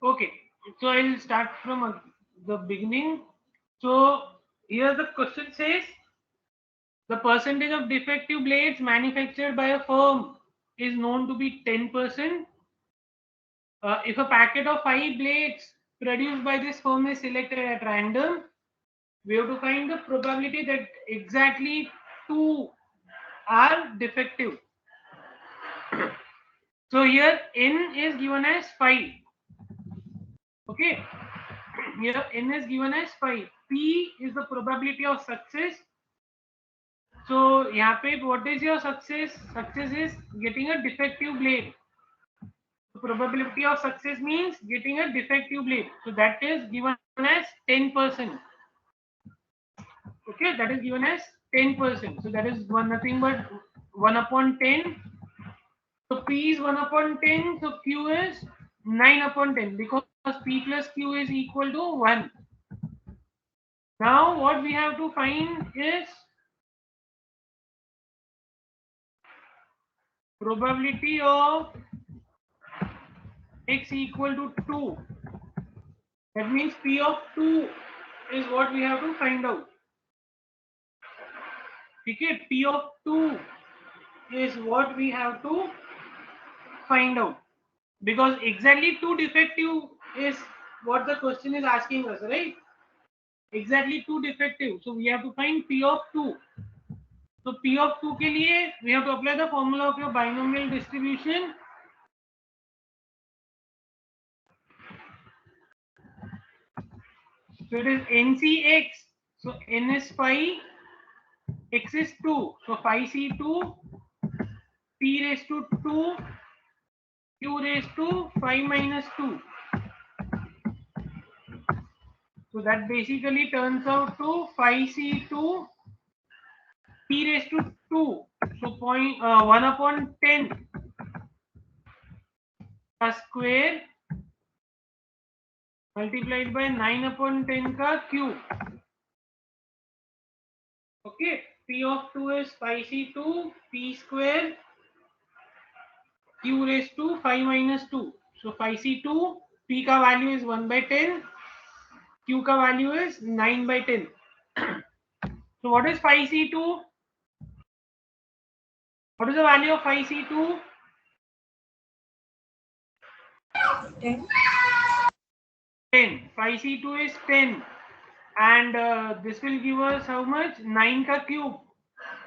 Okay, so I'll start from the beginning. So here the question says the percentage of defective blades manufactured by a firm is known to be 10%. If a packet of 5 blades produced by this firm is selected at random, we have to find the probability that exactly 2 are defective. So here n is given as 5. Okay, here n is given as 5. P is the probability of success. So यहाँ पे what is your success? Success is getting a defective blade. The probability of success means getting a defective blade. So that is given as 10%. Okay, that is given as 10%. So that is nothing but 1 upon 10. So P is 1 upon 10. So Q is 9 upon 10 because P plus Q is equal to 1. Now what we have to find is probability of x equal to 2. That means P of 2 is what we have to find out. Okay, P of 2 is what we have to find out. Because exactly 2 defective is what the question is asking us, right? Exactly 2 defective. So we have to find P of 2. So P of 2 के लिए we have to apply the formula of your binomial distribution. So it is NCX. So N is 5, X is 2. So 5C2, P raised to 2, Q raised to 5 minus 2. So that basically turns out to 5C2, P raised to 2. So 1 upon 10 square multiplied by 9 upon 10 का cube. Okay, P of 2 is 5C2, P square, Q raised to 5 minus 2. So 5C2, P का value is 1 by 10, Q का value is 9 by 10. So what is 5C2? What is the value of 5C2? 10. 10. 5C2 is 10. And this will give us how much? 9 ka cube.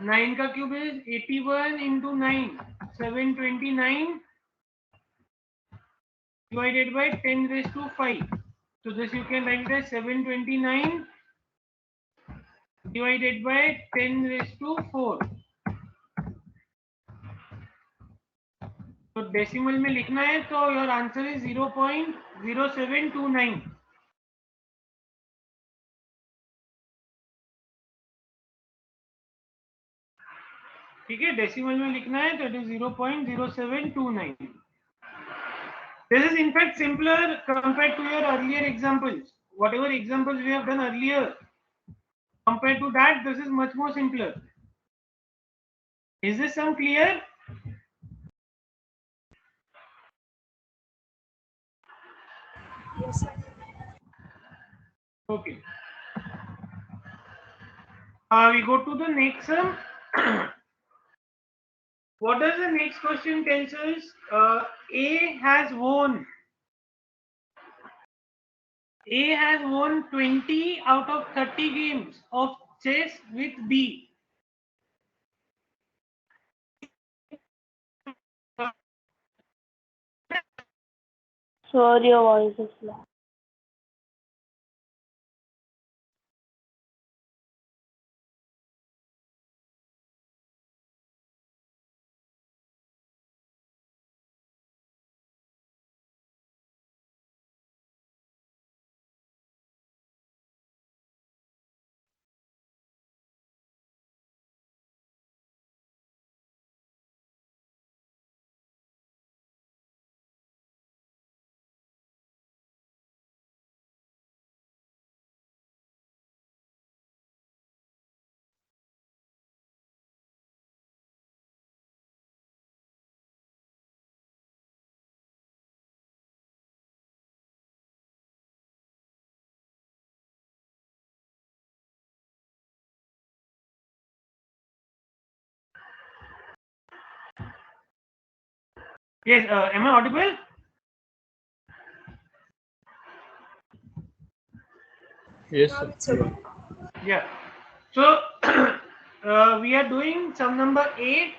9 ka cube is 81 into 9. 729 divided by 10 raised to 5. So this you can write as 729 divided by 10 raised to 4. तो decimal में लिखना है तो your answer is 0.0729. ठीक है, decimal में लिखना है तो it is 0.0729. This is in fact simpler compared to your earlier examples. Whatever examples we have done earlier, compared to that, this is much more simpler. Is this some clear? Yes, sir. Okay. We go to the next sum. What does the next question tells us? A has won 20 out of 30 games of chess with B. Sorry, your voice is low. Yes, am I audible? Yes, Now sir. it's okay. Yeah. So we are doing sum number 8.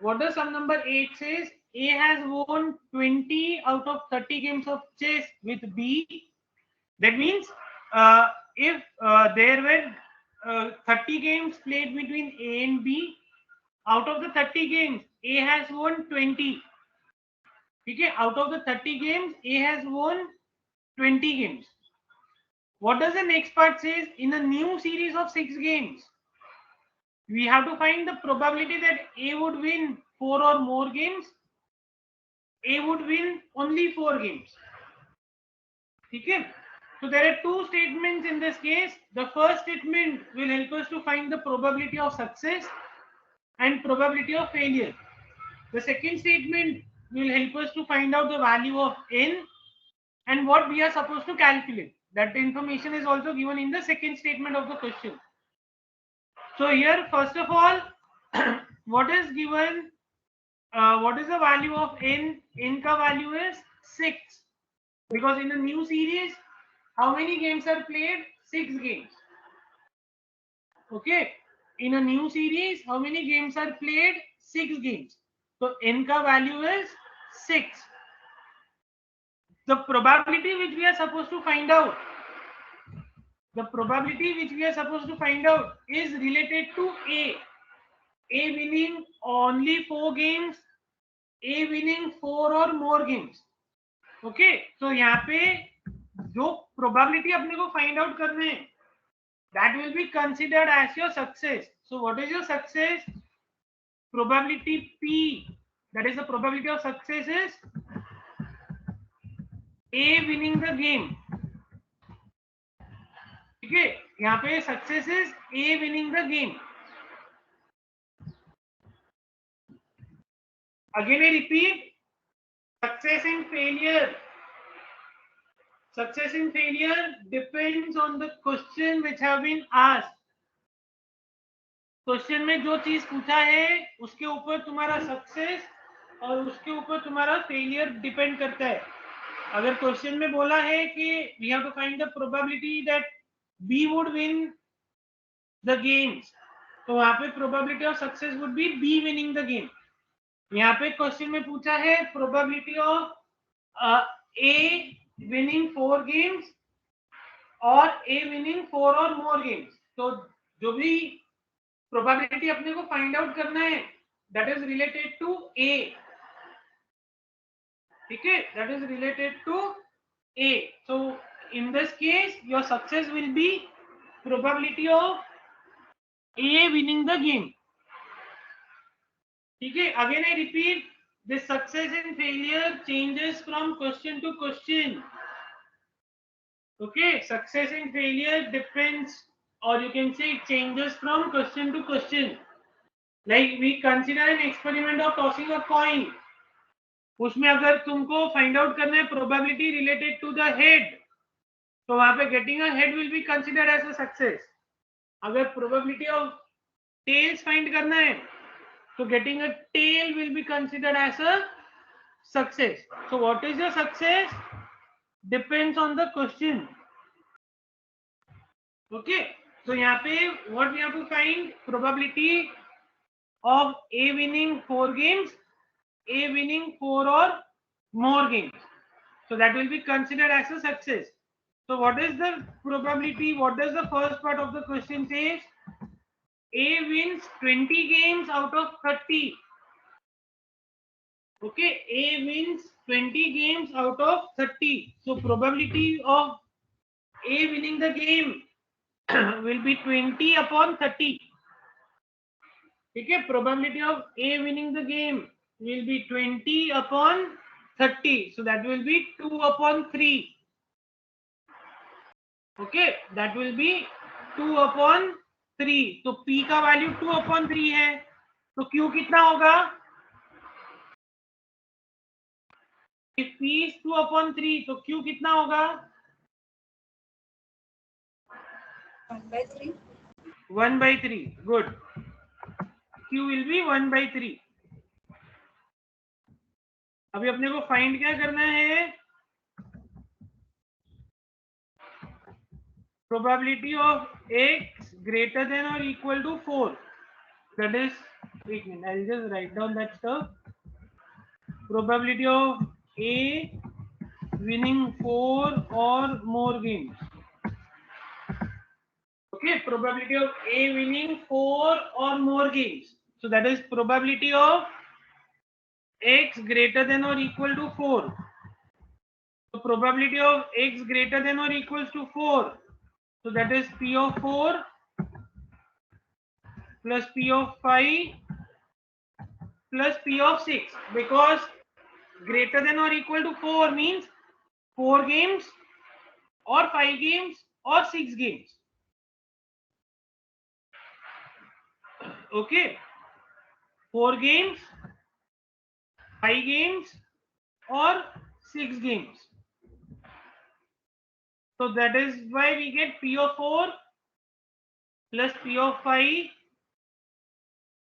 What does sum number 8 says? A has won 20 out of 30 games of chess with B. That means if there were 30 games played between A and B, out of the 30 games, A has won 20. Okay, out of the 30 games, A has won 20 games. What does the next part says? In a new series of 6 games, we have to find the probability that A would win 4 or more games. A would win only 4 games. Okay? So there are two statements in this case. The first statement will help us to find the probability of success and probability of failure. The second statement will help us to find out the value of n and what we are supposed to calculate. That information is also given in the second statement of the question. So here, first of all, what is given? What is the value of n? N ka value is 6. Because in a new series, how many games are played? 6 games. Okay. In a new series, how many games are played? 6 games. So n ka value is 6. The probability which we are supposed to find out, is related to A. A winning only 4 games, A winning 4 or more games. Okay तो यहाँ पे जो probability अपने को find out करने हैं that will be considered as your success so what is your success probability P that is the probability of success is A winning the game ठीक है यहाँ पे success is A winning the game again I repeat success and failure Success and failure depends on the question which have been asked. Question में जो चीज पूछा है उसके ऊपर तुम्हारा सक्सेस और उसके ऊपर तुम्हारा फेलियर डिपेंड करता है अगर क्वेश्चन में बोला है कि we have to find the probability that B would win the games तो वहां पे probability of success would be B winning the game यहाँ पे क्वेश्चन में पूछा है probability of A winning 4 games और ए विनिंग 4 और मोर गेम्स तो जो भी प्रोबेबिलिटी अपने को फाइंड आउट करना है that is related to A ठीक है that is related to A so in this case your success will be probability of A winning the game ठीक है again I repeat this success and failure changes from question to question okay success and failure depends or you can say it changes from question to question like we consider an experiment of tossing a coin उसमें अगर तुमको find out करना है probability related to the head तो वहां पे getting a head will be considered as a success अगर probability of tails find करना है तो getting a tail will be considered as a success so what is your success depends on the question okay so यहाँ पे what we have to find probability of A winning 4 games A winning 4 or more games so that will be considered as a success so what is the probability what does the first part of the question say A wins 20 games out of 30 okay A wins 20 games out of 30 so probability of A winning the game will be 20 upon 30 ठीक है probability of A winning the game will be 20 upon 30 so that will be 2 upon 3 okay that will be 2 upon 3 तो P का value 2 upon 3 है तो Q कितना होगा if P is 2 upon 3 तो Q कितना होगा 1/3. 1/3 good Q will be 1/3 अभी अपने को फाइंड क्या करना है, probability of x greater than or equal to 4. That is, wait a minute, I'll just write down that stuff. Probability of A winning 4 or more games. Okay, probability of A winning 4 or more games. So that is probability of x greater than or equal to 4. So probability of x greater than or equals to 4. So that is P of 4 plus P of 5 plus P of 6, because greater than or equal to 4 means 4 games or 5 games or 6 games. Okay, 4 games, 5 games or 6 games. So that is why we get P of 4 plus P of 5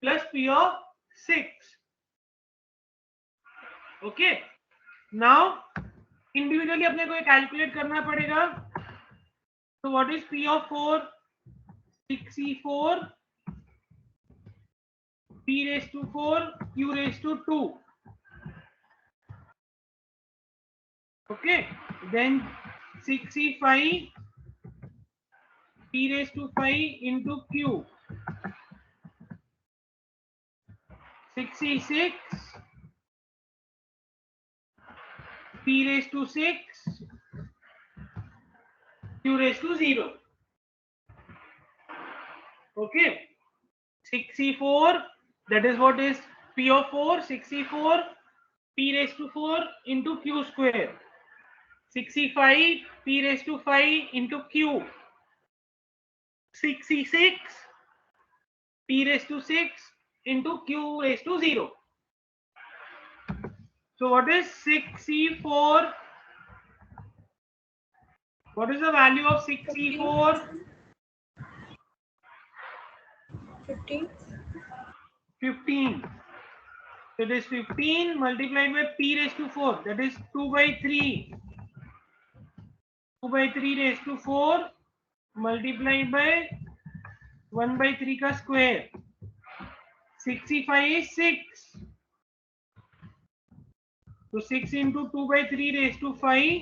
plus P of 6. Okay, now individually अपने को calculate करना पड़ेगा. So what is P of 4? 6e4 P raised to 4 Q raised to 2. Okay, then 6e5 P raised to 5 into Q. 6e6 P raised to 6 Q raised to 0. Okay, 6e4, that is what is P of 4, 6e4 P raised to 4 into Q square. 6e5 P raised to 5 into Q. 6e6 P raised to 6 into Q raised to 0. So what is 6e4? What is the value of 6e4? 15. 15. So it is 15 multiplied by P raised to 4. That is 2 by 3. 2 by 3 raised to 4 multiplied by 1 by 3 का square. 65 is 6. So 6 into 2 by 3 raised to 5.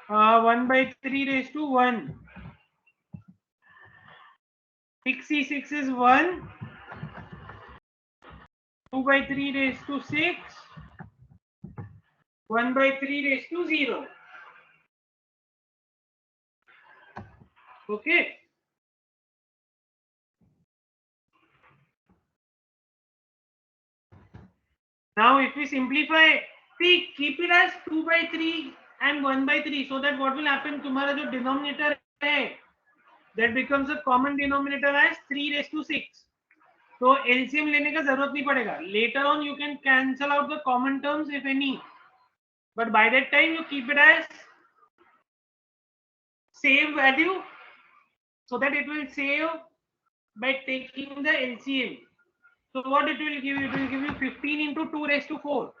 1 by 3 raised to 1. 66 is 1. 2 by 3 raised to 6. 1 by 3 raised to 0. Okay. Now if we simplify, see, keep it as 2 by 3 and 1 by 3, so that what will happen, तुम्हारा जो denominator है, that becomes a common denominator as 3 raised to 6. So LCM लेने का जरूरत नहीं पड़ेगा. Later on you can cancel out the common terms if any, but by that time you keep it as same value, so that it will save by taking the LCM. So what it will give you? It will give you 15 into 2 raised to 4.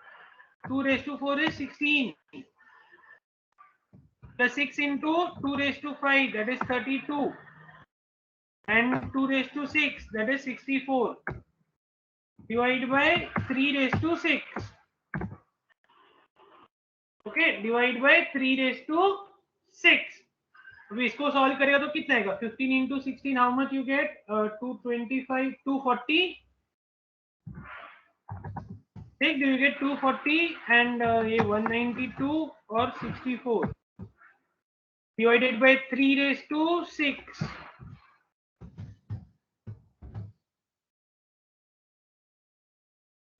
2 raised to 4 is 16. Plus 6 into 2 raised to 5, that is 32. And 2 raised to 6, that is 64. Divide by 3 raised to 6. Okay, divide by 3 raised to 6. अभी इसको solve करेगा तो कितना आएगा? 15 into 16, how much you get? 225, 240. Take, you get 240 and 192 or 64. Divided by 3 raised to 6.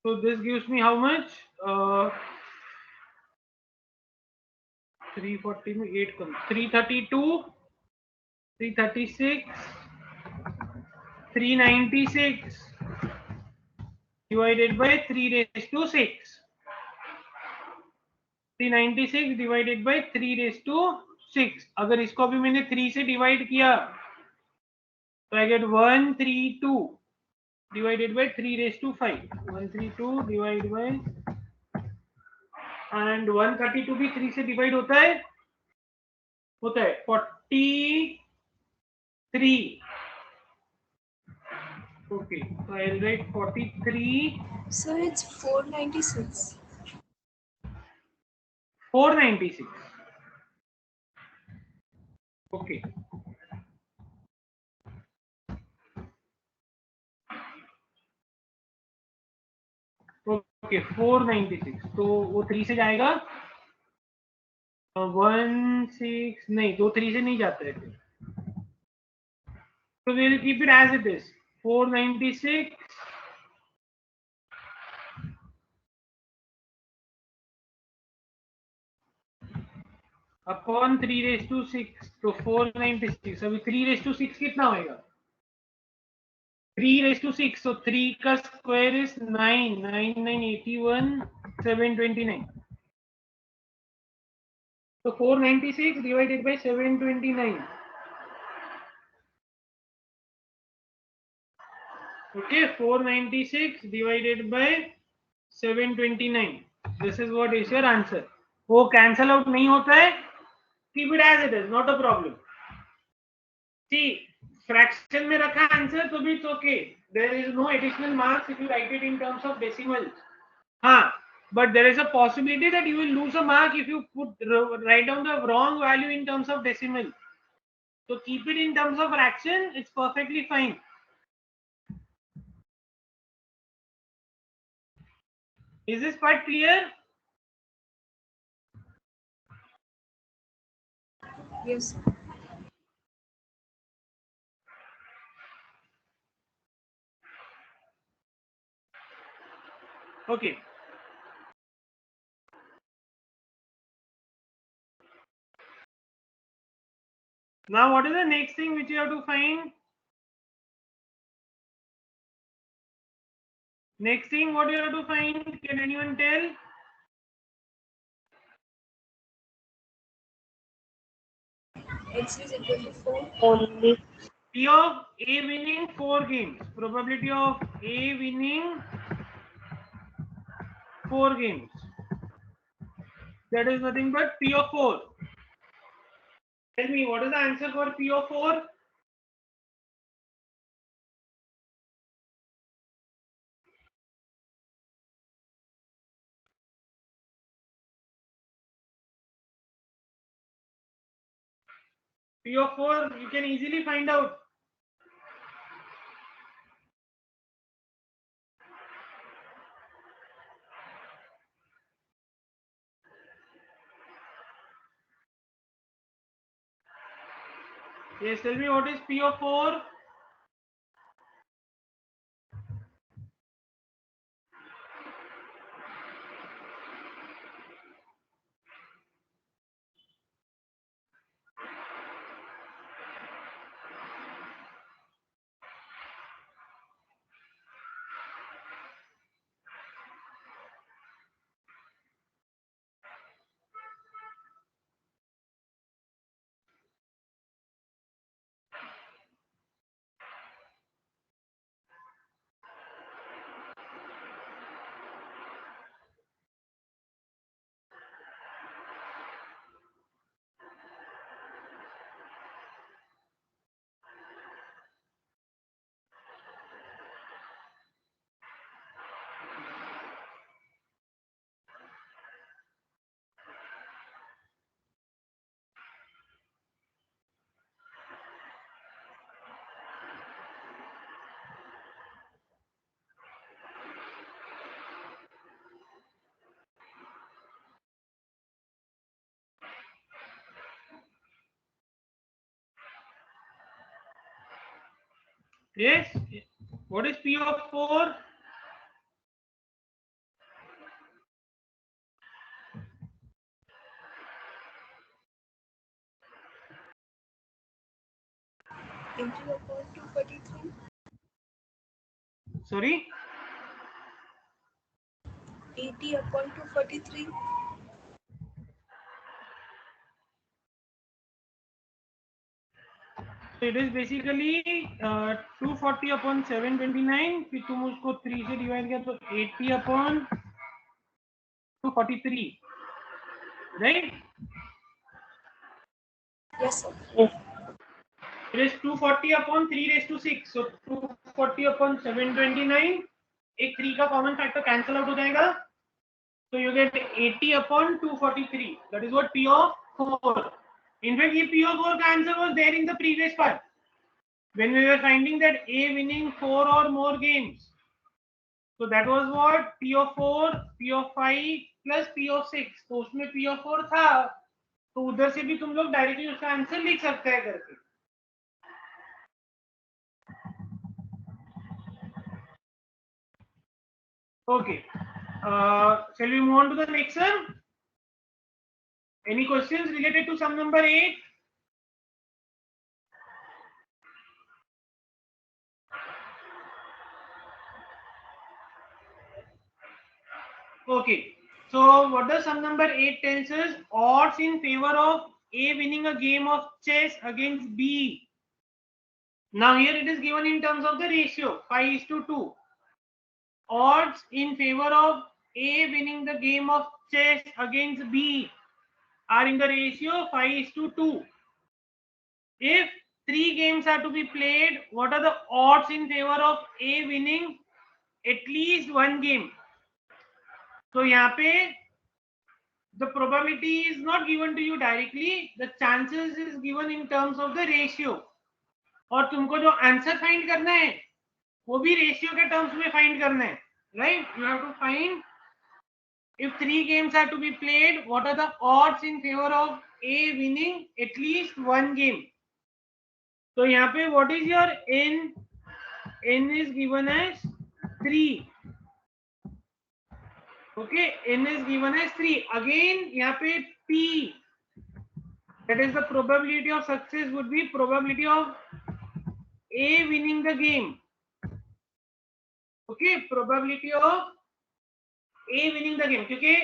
So this gives me how much? 340 में 8 कम, 332, 336, 396 divided by 3 raised to 6. 396 divided by 3 raised to 6. अगर इसको भी मैंने 3 से डिवाइड किया तो I get 132 divided by 3 raised to 5. 132 divided by and 132 भी 3 से डिवाइड होता है 43. Okay, so I'll write 43. So it's 496. 496. Okay. Okay 496. तो वो 3 से जाएगा 16 नहीं, तो 3 से नहीं जाता है फिर. तो we'll keep it as it is. 496 upon 3 raised to 6. तो 496. अभी 3 raised to 6 कितना होएगा? 3 raised to 6. So 3 का square is 9. 9 9 81 729. So 496 divided by 729. Okay, 496 divided by 729. This is what is your answer. वो cancel out नहीं होता है. Keep it as it is, not a problem. See, fraction में रखा answer तो भी it's okay. There is no additional marks if you write it in terms of decimals. हाँ, but there is a possibility that you will lose a mark if you write down the wrong value in terms of decimal. So keep it in terms of fraction. It's perfectly fine. Is this part clear? Yes. Okay. Now what is the next thing which you have to find? Next thing what you have to find? Can anyone tell? X is equal to 4. Only P of A winning 4 games. Probability of A winning 4 games. That is nothing but P of 4. Tell me what is the answer for P of 4? P of 4 you can easily find out. Yes, tell me what is P of 4? Yes. What is P of 4? upon 243. Sorry. 80 upon 243. So it is basically 240 upon 729. फिर तुम उसको 3 से divide किया तो 80 upon 243. right? Yes, sir. Yes. It is 240 upon 3 raised to 6. So 240 upon 729. एक 3 का common factor cancel out हो जाएगा. So you get 80 upon 243. That is what P of 4. In fact, ये P of 4 का answer was there in the previous part. When we were finding that A winning 4 or more games. So that was what? P of 4, P of 5 plus P of 6. तो उसमें P of 4 था. तो उधर से भी तुम लोग डायरेक्टली उसका आंसर लिख सकते हैं करके. Okay. Shall we move on to the next sum? Any questions related to sum number 8? Okay. So what does sum number 8 tells us? Odds in favor of A winning a game of chess against B. Now here it is given in terms of the ratio 5:2. Odds in favor of A winning the game of chess against B are in the ratio 5:2. If 3 games are to be played, what are the odds in favor of A winning at least one game? So यहाँ पे the probability is not given to you directly, the chances is given in terms of the ratio. और तुमको जो answer find करना है वो भी ratio के टर्म्स में फाइंड करना है, right? You have to find if 3 games are to be played, what are the odds in favor of A winning at least one game? So यहाँ पे what is your n? N is given as 3. Okay, n is given as 3. Again यहाँ पे P, that is the probability of success, would be probability of A winning the game. Okay, probability of A winning the game, क्योंकि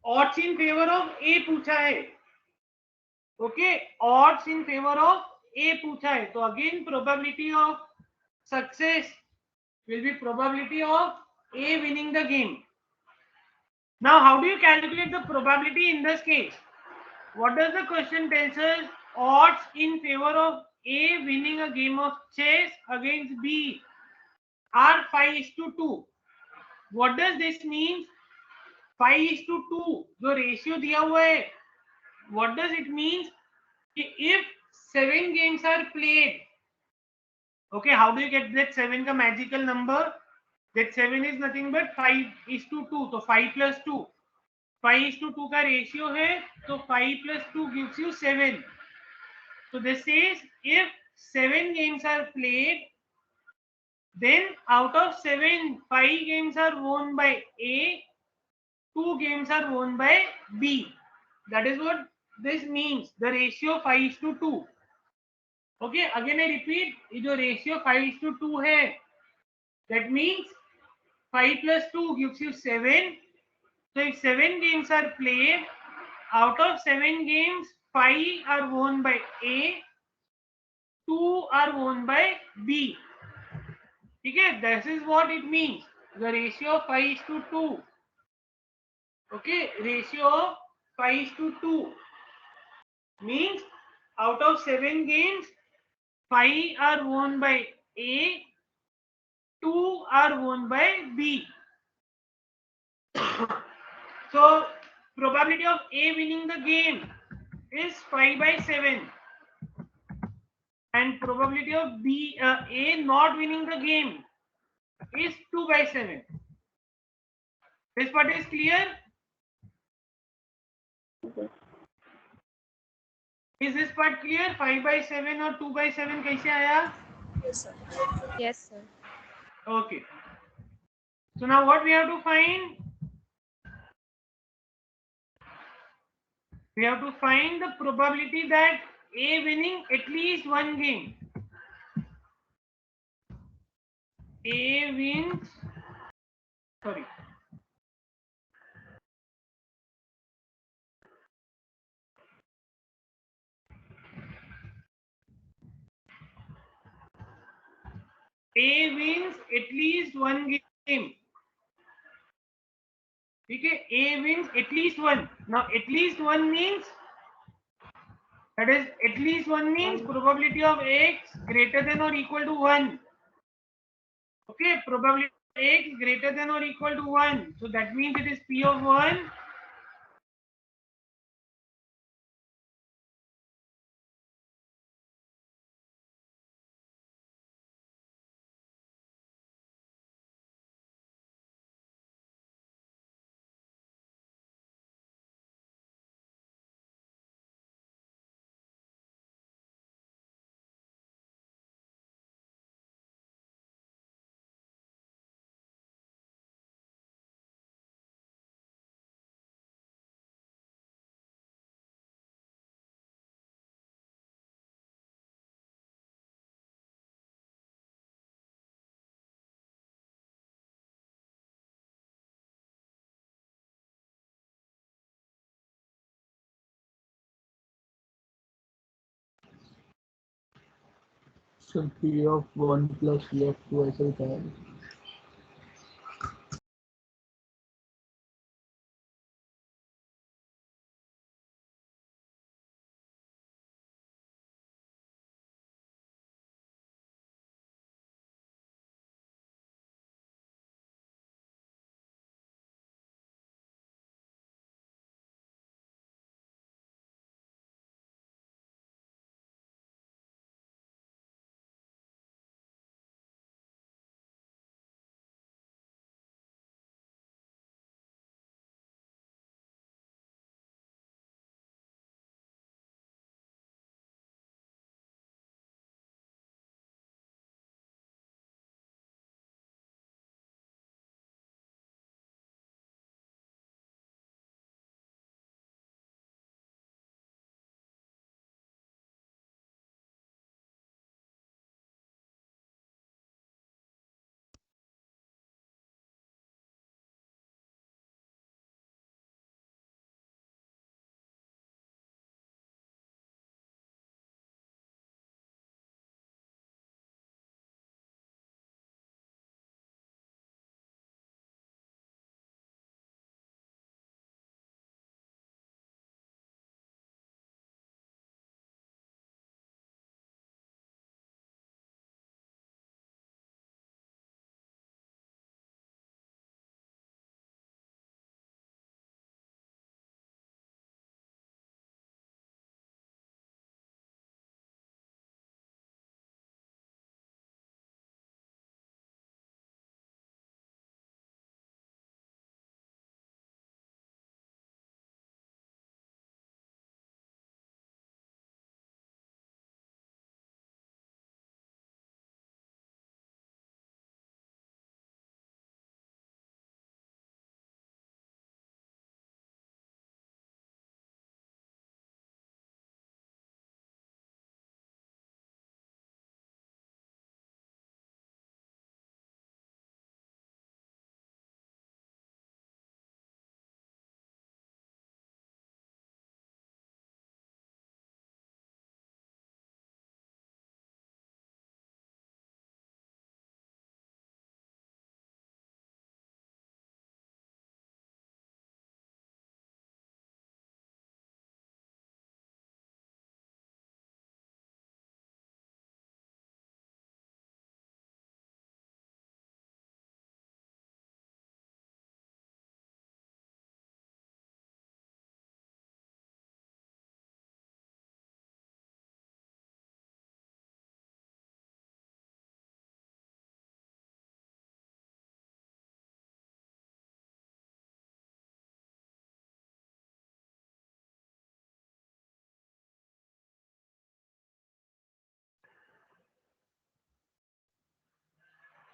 odds in favor of A पूछा है. Okay, odds in favor of A पूछा है, तो again probability of success will be probability of A winning the game. Now how do you calculate the probability in this case? What does the question tell us? Odds in favor of A winning a game of chess against B are 5:2. What does this mean? 5:2 जो ratio दिया हुआ है, what does it mean? If 7 games are played, okay, how do you get that 7 का magical number? That 7 is nothing but 5:2, तो 5 plus 2, 5:2 का ratio है, तो 5 plus 2 gives you 7. So this says if 7 games are played, then out of 7, 5 games are won by A, 2 games are won by B. That is what this means, the ratio 5:2. Okay, again I repeat, ये जो ratio 5:2 है, that means 5 plus 2 gives you 7. So if 7 games are played, out of 7 games, 5 are won by A, 2 are won by B. Okay, this is what it means, the ratio 5:2. Okay, ratio 5:2 means out of 7 games, 5 are won by A, 2 are won by B. So probability of A winning the game is 5/7, and probability of A not winning the game is 2/7. This part is clear? Yes. Is this part clear? 5/7 और 2/7 कैसे आया? Yes, sir. Yes, sir. Okay. So now what we have to find? We have to find the probability that A winning at least one game. A wins, sorry. A wins at least one game. Okay, A wins at least one. Now at least one means, that is, at least one means probability of x greater than or equal to 1. Okay, probability of x greater than or equal to 1. So that means it is P of 1. So P of 1 plus P of 2 ऐसे होता है.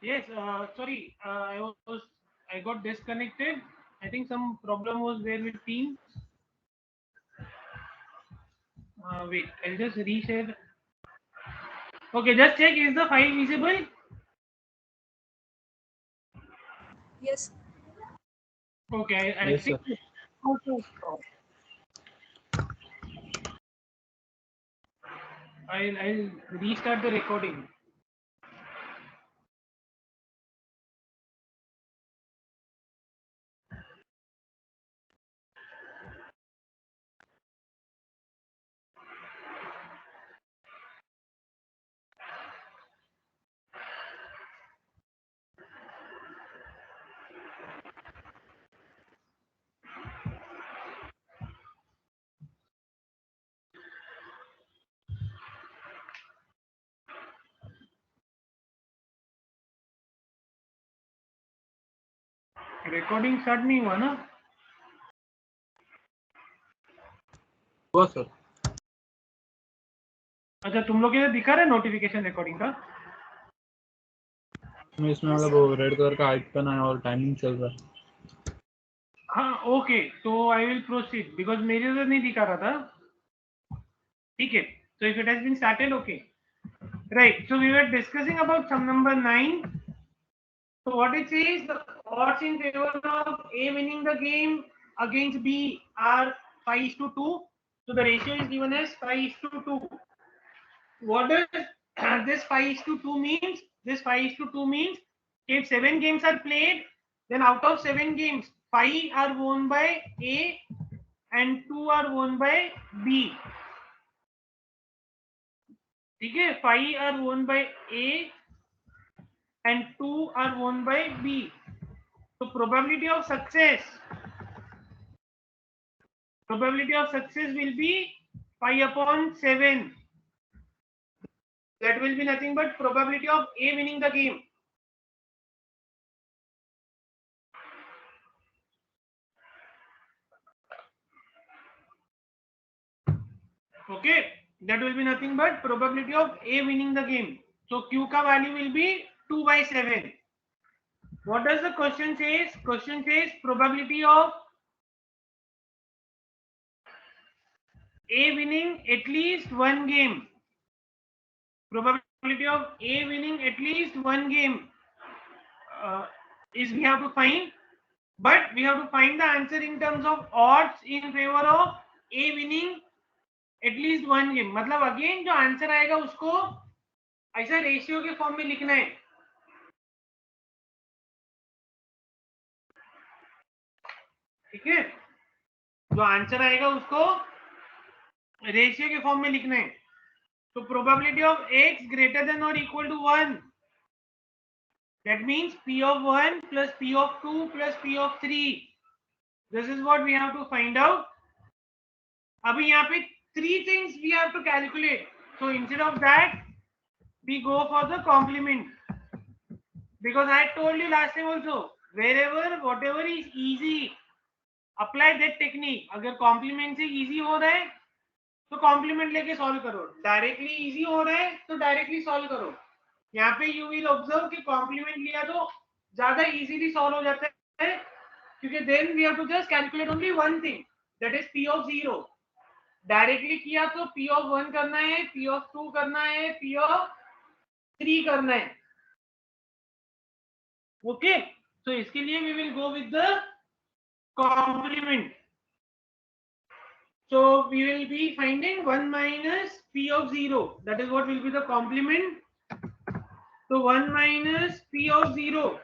Yes, sorry, I got disconnected. I think some problem was there with Teams. Wait, I'll just reshare. Okay, just check, is the file visible? Yes. Okay, I Yes, think. sir. I'll restart the recording. Recording start नहीं हुआ ना? हुआ sir. अच्छा, तुम लोग इधर दिखा रहे नोटिफिकेशन रिकॉर्डिंग का? इसमें मतलब वो रेड कलर का आइकन है और टाइमिंग चल रहा है। हाँ ओके, तो आई विल प्रोसीड बिकॉज मेरे उधर नहीं दिखा रहा था। ठीक है, so if it has been started, okay, right, so we were discussing about sum number 9. So what it says, the odds in favor of A winning the game against B are 5:2. So the ratio is given as 5:2. What does this 5:2 means? This 5:2 means if 7 games are played, then out of 7 games, 5 are won by A and 2 are won by B. ठीक है, 5 are won by A and 2 are won by B. So probability of success will be 5/7. That will be nothing but probability of A winning the game. Okay, that will be nothing but probability of A winning the game. So Q ka value will be 2/7. What does the question says? Question says probability of A winning at least one game. Probability of A winning at least one game is we have to find, but we have to find the answer in terms of odds in favor of A winning at least one game. मतलब again जो answer आएगा उसको ऐसा ratio के form में लिखना है. ठीक है, जो आंसर आएगा उसको रेशियो के फॉर्म में लिखना है. तो probability of x greater than और equal to 1, that means p of 1 plus p of 2 plus p of 3. This is what we have to find out. अभी यहाँ पे 3 things we have to calculate. So instead of that, we go for the complement. Because I told you last time also, whatever is easy, apply that technique. अगर complement से easy हो रहा है तो complement लेके solve करो. Directly easy हो रहा है तो directly solve करो. यहाँ पे you will observe कि complement लिया तो ज्यादा easily solve हो जाता है, क्योंकि then we have to just calculate only one thing, that is p of 0. Directly किया तो p of 1 करना है, p of 2 करना है, p of 3 करना है. ओके, तो इसके लिए we will go with the complement. So we will be finding 1 minus p of 0. That is what will be the complement. So 1 minus p of 0,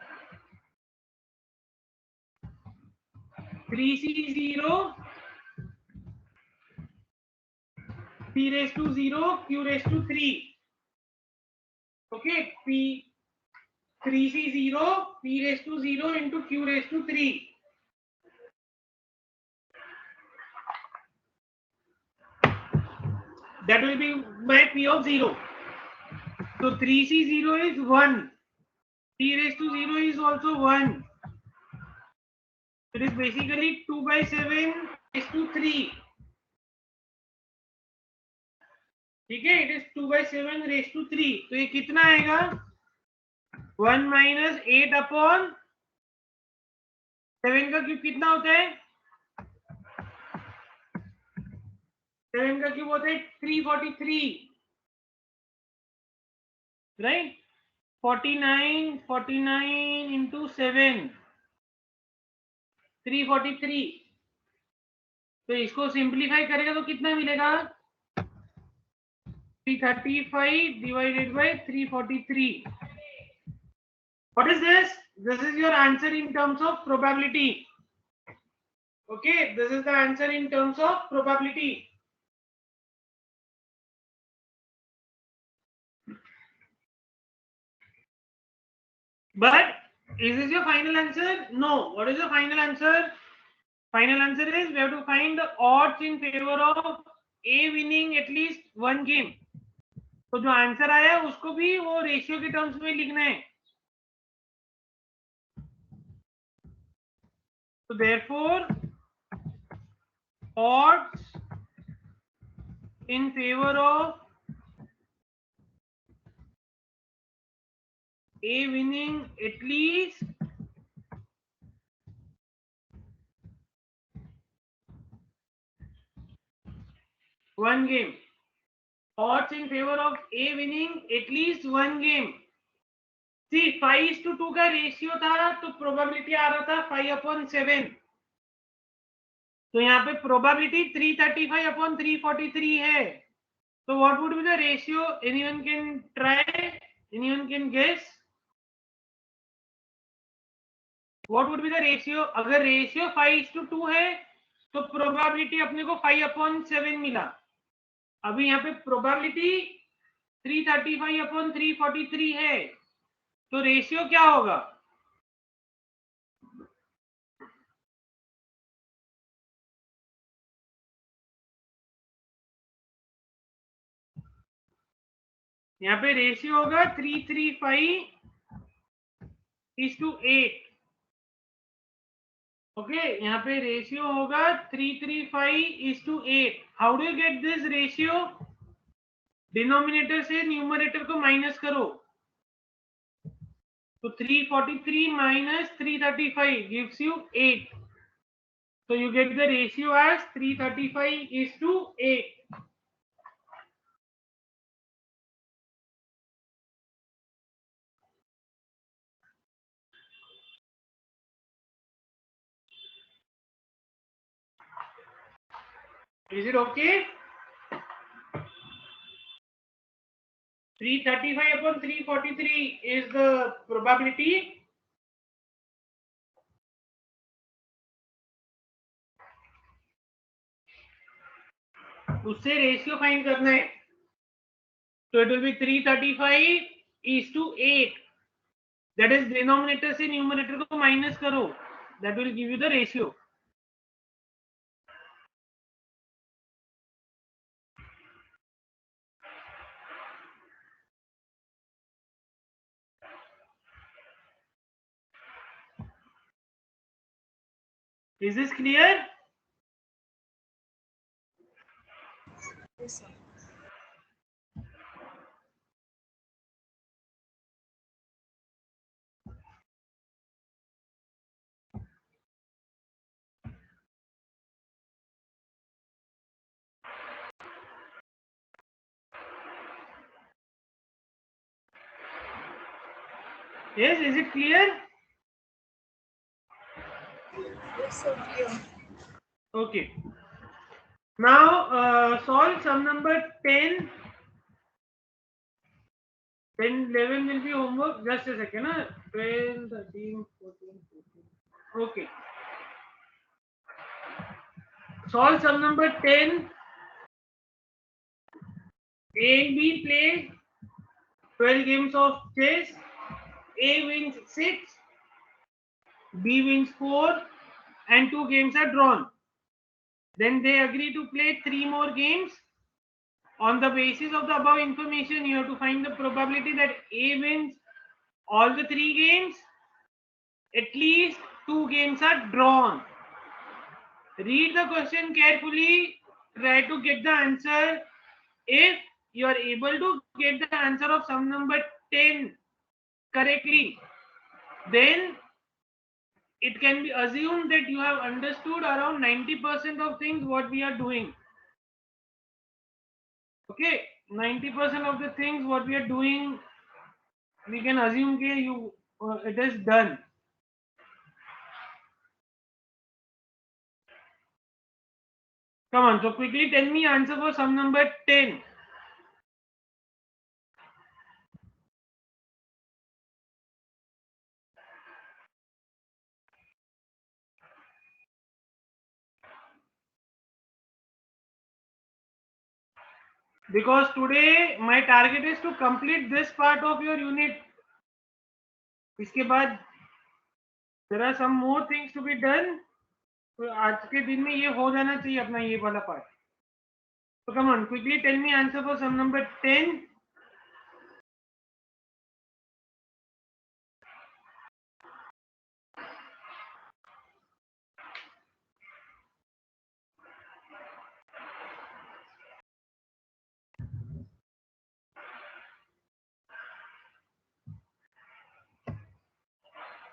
3c0, p raised to 0, q raised to 3. Okay, p 3c0, p raised to 0 into q raised to 3. That will be my p of 0. So 3c0 is 1. p raised to 0 is also 1. It is basically 2/7 raised to 3. ठीक है, it is 2/7 raised to 3. तो ये कितना आएगा? 1 minus 8 upon 7 का cube कितना होता है? 7 का क्यूब होता है 343, राइट? 49 into 7, 343. तो इसको सिंप्लीफाई करेगा तो कितना मिलेगा? 335 divided by 343. What is this? This is your answer in terms of probability. Okay, this is the answer in terms of probability. But is this your final answer? No. What is the final answer? Final answer is we have to find the odds in favor of A winning at least one game. तो जो answer आया उसको भी वो ratio के terms में लिखना है. So therefore, odds in favor of A winning at least one game. Odds in favor of A winning at least one game. See, 5:2 का रेशियो था तो प्रोबेबिलिटी आ रहा था 5/7. तो यहाँ पे प्रोबेबिलिटी 335/343 है. So what would be the ratio? Anyone can try? Anyone can guess? What would be the ratio? अगर रेशियो 5:2 है तो प्रोबेबिलिटी अपने को 5/7 मिला. अभी यहाँ पे प्रोबेबिलिटी 335/343 है. तो रेशियो क्या होगा? यहाँ पे रेशियो होगा 335:8. ओके, यहाँ पे रेशियो होगा 335:8. How do you get this ratio? Denominator से न्यूमरेटर को माइनस करो. तो 343 minus 335 gives you 8. So you get the ratio as 335:8. Is it okay? 335/343 is the probability. उससे रेशियो फाइंड करना है. तो it will be 335:8. That is denominator से numerator को माइनस करो. That will give you the ratio. Is this clear? Yes, sir. Yes, is it clear? Yes, sir. Clear. Okay. Now solve sum number 10. 10, 11 will be homework. Just a second. 12, 13, 14, 15. Okay. Solve sum number 10. A and B play 12 games of chess. A wins 6, B wins 4, and 2 games are drawn. Then they agree to play 3 more games. On the basis of the above information, you have to find the probability that A wins all the 3 games. At least 2 games are drawn. Read the question carefully. Try to get the answer. If you are able to get the answer of sum number 10 correctly, then it can be assumed that you have understood around 90% of things what we are doing. Okay, 90% of the things what we are doing, we can assume that it is done. Come on, so quickly tell me answer for sum number 10. Because today my target is to complete this part of your unit. इसके बाद there are some more things to be done. तो आज के दिन में ये हो जाना चाहिए अपना ये वाला part. So come on, quickly tell me answer for sum number 10.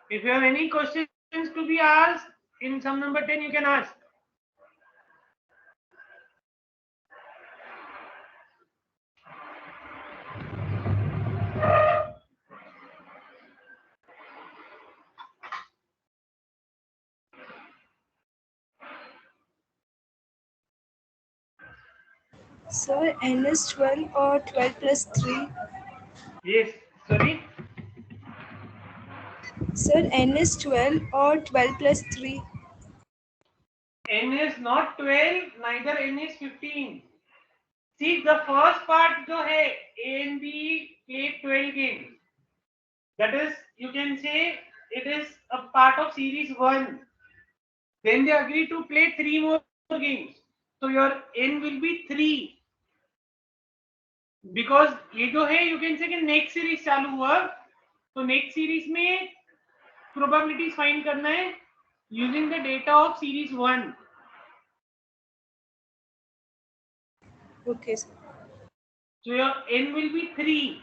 If you have any questions to be asked in sum number 10, you can ask. Sir, n is 12 or 12 plus 3? Yes, sorry. Sir, n is 12 or 12 plus 3? N is not 12, neither n is 15. See, the first part जो है A and B played 12 games. That is, you can say it is a part of series 1. Then they agree to play 3 more games. So your n will be 3. Because ये जो है you can say कि next series चालू हुआ, तो next series में probabilities find करना है using the data of series 1. Okay, sir. So your n will be 3.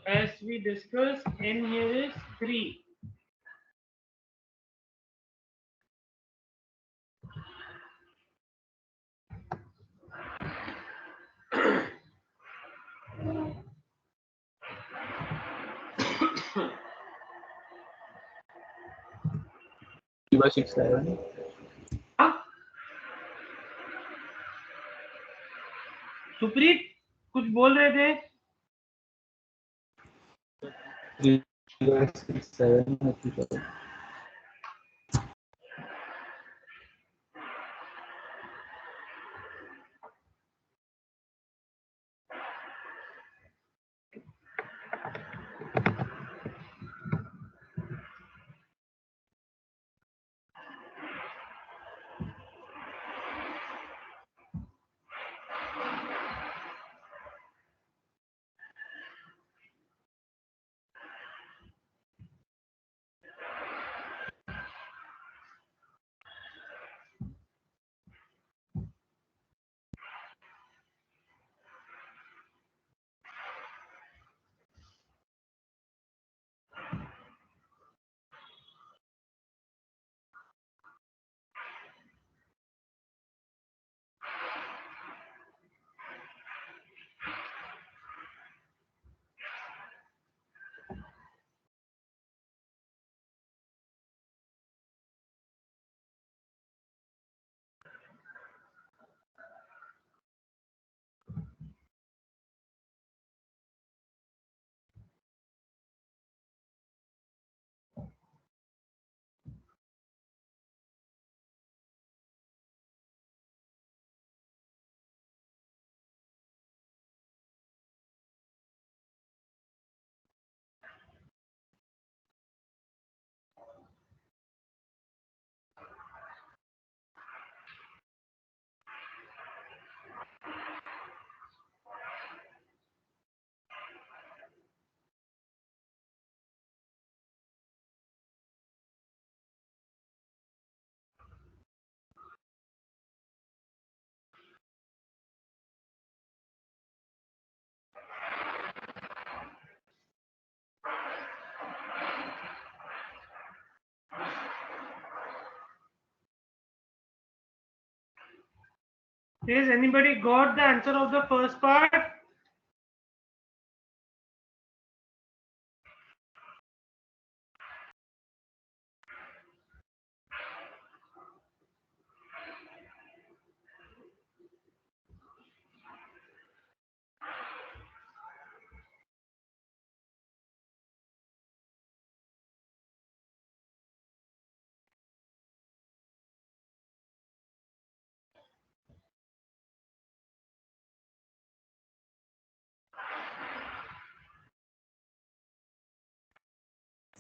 As we discussed, n here is 3. by 6 7. Supreet कुछ बोल रहे थे 3 by 6 7 57. Has anybody got the answer of the first part?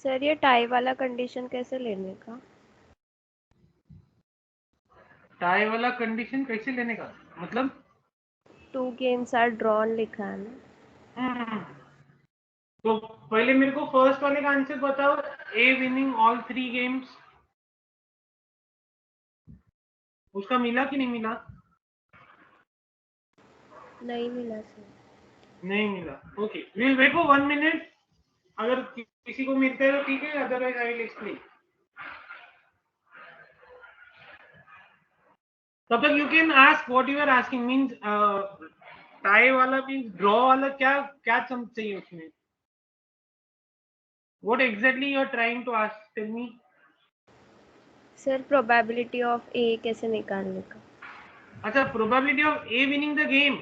Sir ये tie वाला condition कैसे लेने का? Tie वाला कंडीशन कैसे लेने का मतलब? 2 games are drawn लिखा है ना। तो पहले मेरे को फर्स्ट वाले का आंसर बताओ, ए विनिंग ऑल 3 गेम्स। उसका मिला कि नहीं मिला? नहीं मिला सर। नहीं मिला। Okay, will wait for 1 minute. अगर किसी को मिलता है तो ठीक है, अदरवाइज आई विल एक्सप्लेन। तब तक you can ask what you are asking. Means tie वाला मींस ड्रॉ वाला, क्या क्या चाहिए उसमें? What exactly you are trying to ask, tell me. Sir probability of A कैसे निकालने का? अच्छा, probability of A winning the game.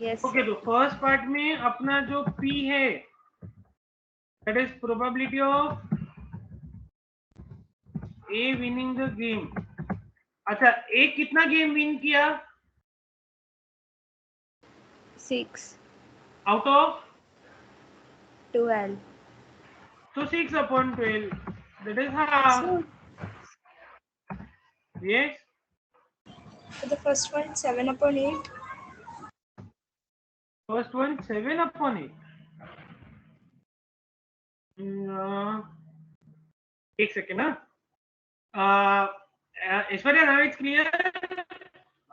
Yes okay, sir. तो फर्स्ट पार्ट में अपना जो पी है that is probability of A winning the game. अच्छा, ए कितना गेम विन किया 6 आउट ऑफ? 12 तो 6/12, that is half. So Yes, for the first one, 7/8. first one 7/8. एक सेकेंड ना। Aishwarya, now it's clear.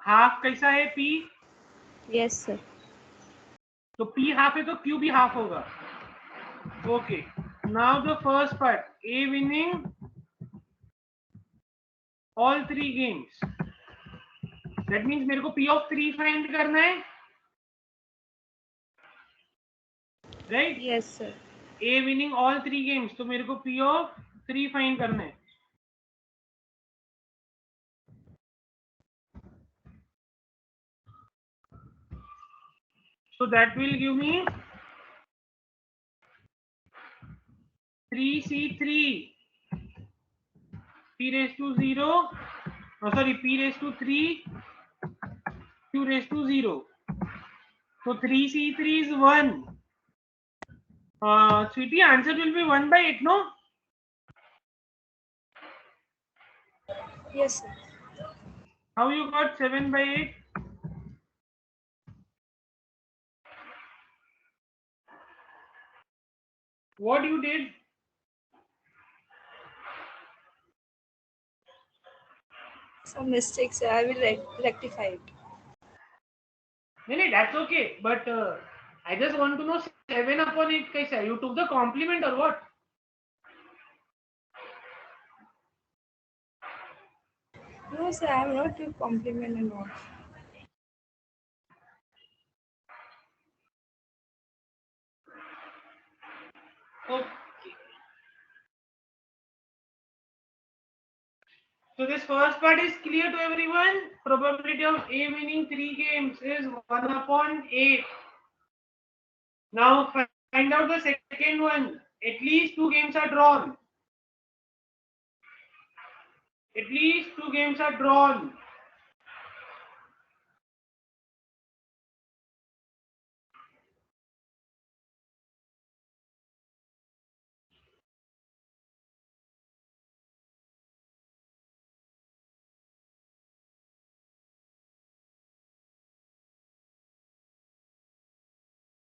Half कैसा है पी? Yes sir. तो P half है तो क्यू भी हाफ होगा। Okay, now the first part, a winning all 3 games. That means मेरे को पी ऑफ 3 फाइंड करना है, right? Yes sir. A winning all 3 games, तो मेरे को पी ऑफ 3 फाइंड करना है। So that will give me 3C3 P raised to 0, sorry, P raised to 3 Q raised to 0. So 3C3 is 1. Sweetie, answer will be 1/8, no? Yes, sir. How you got 7/8? What you did? Some mistakes, sir. I will rectify it. No, that's okay. But I just want to know 7/8 कैसा? You took the complement or what? No, sir. I am not to compliment and all. Okay. So this first part is clear to everyone. Probability of A winning 3 games is 1/8. Now find out the second one. At least 2 games are drawn. At least 2 games are drawn.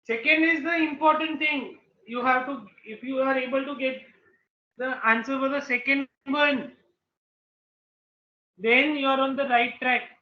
Second is the important thing. You have to, if you are able to get the answer for the second one, then you are on the right track.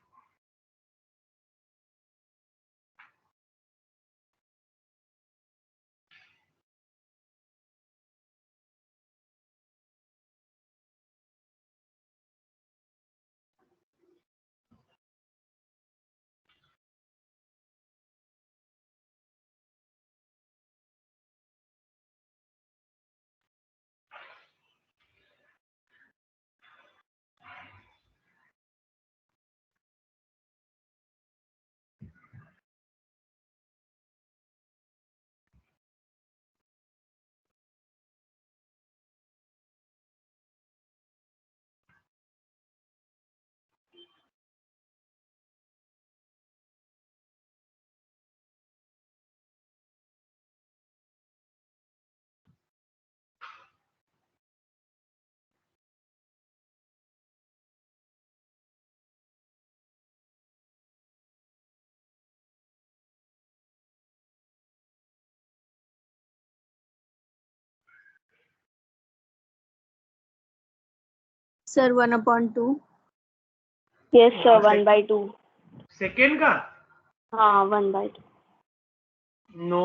Sir, 1/2. Yes, sir, 1/2. Second का हाँ, 1/2. No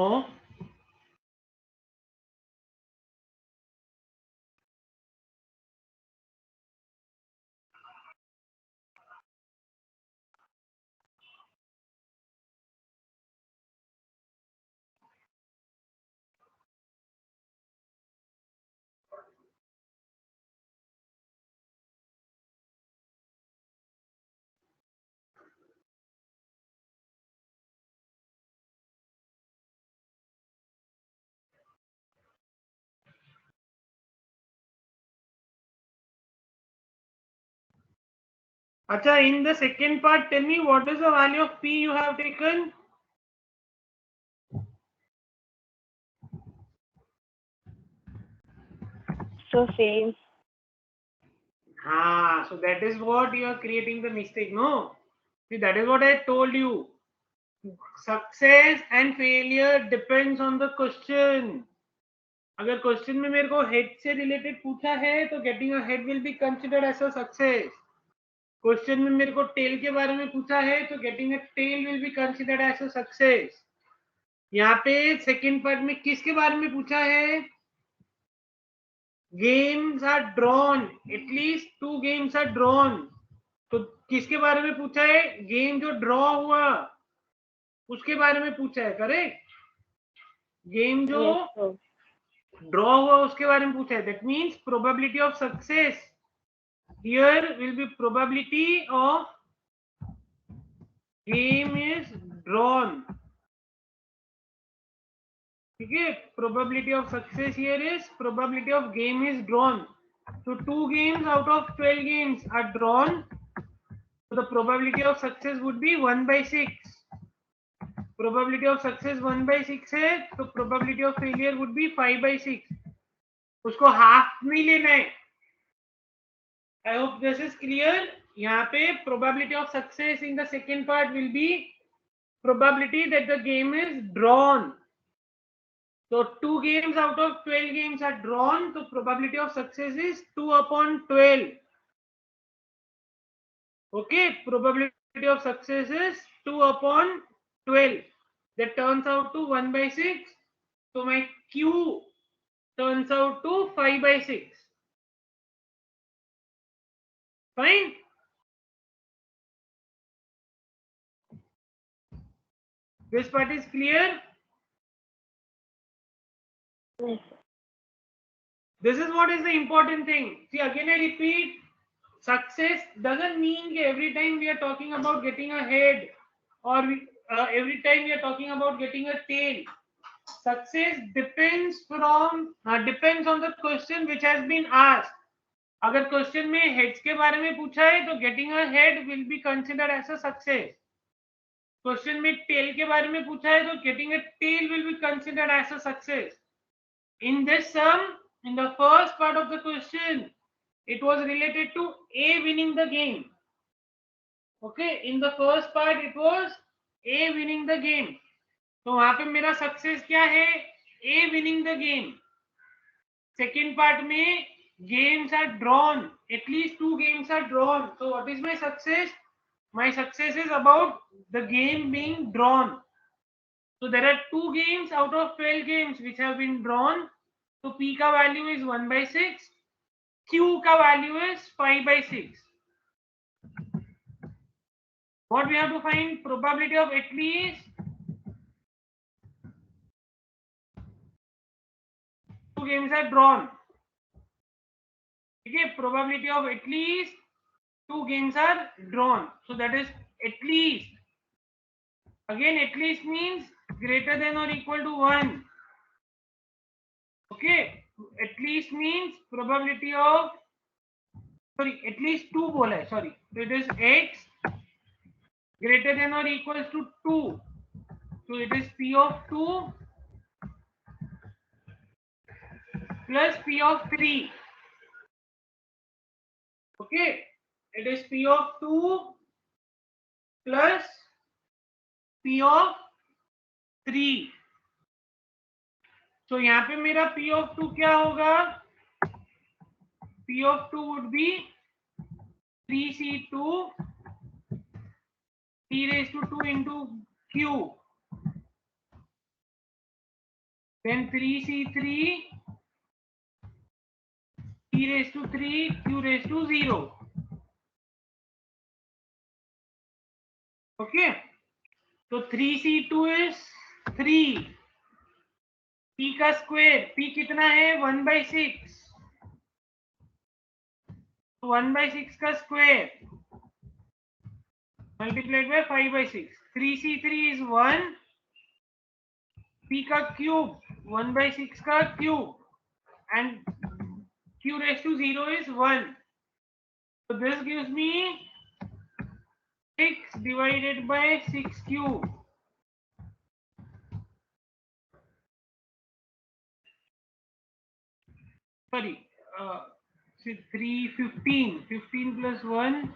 अच्छा in the second part tell me what is the value of p you have taken So same. so that is what you are creating the mistake no see that is what I told you success and failure depends on the question अगर question में मेरे को head से related पूछा है तो getting a head will be considered as a success question में मेरे को टेल के बारे में पूछा है तो getting a tail will be considered as a success यहाँ पे सेकंड पार्ट में किसके बारे में पूछा है games are drawn at least 2 games are drawn तो किसके बारे में पूछा है गेम जो ड्रॉ हुआ उसके बारे में पूछा है करेक्ट गेम जो Yes, sir. ड्रॉ हुआ उसके बारे में पूछा है that means probability of success here will be probability of game is drawn ठीक है probability of success here is probability of game is drawn so 2 games out of 12 games are drawn so the probability of success would be 1/6 probability of success 1/6 है तो probability of failure would be 5/6 उसको half नहीं लेना है I hope this is clear यहाँ पे probability of success in the second part will be probability that the game is drawn so 2 games out of 12 games are drawn so probability of success is 2/12 okay probability of success is 2/12 that turns out to 1/6 so my q turns out to 5/6 fine this part is clear Yes, sir. this is what is the important thing see again I repeat success doesn't mean that every time we are talking about getting a head or every time we are talking about getting a tail success depends on the question which has been asked अगर question में heads के बारे में पूछा है तो getting a head will be considered as a success question में tail के बारे में पूछा है तो getting a tail will be considered as a success in this sum in the first part of the question it was related to a winning the game okay in the first part it was a winning the game तो वहां पे मेरा success क्या है a winning the game second part में games are drawn at least 2 games are drawn so what is my success is about the game being drawn so there are 2 games out of 12 games which have been drawn so p का value is 1/6 q का value is 5/6 what we have to find probability of at least 2 games are drawn okay probability of at least 2 games are drawn so that is at least again at least means greater than or equal to 1 okay at least means probability of sorry at least 2 बोला है sorry so it is x greater than or equals to 2 so it is p of 2 plus p of 3 okay it is p of 2 plus p of 3 तो यहाँ पे मेरा p of 2 क्या होगा p of 2 would be 3C2 T raised to 2 into Q. Then 3C3 T raised to 3 Q raised to 0. Okay. So 3C2 is 3. P का square, P कितना है 1/6. 1/6 का square multiplied by 5/6. 3C3 is 1. P का cube 1/6 का cube and Q raised to 0 is 1. So this gives me 6 divided by 6 cube. Sorry, 315. 15 plus 1,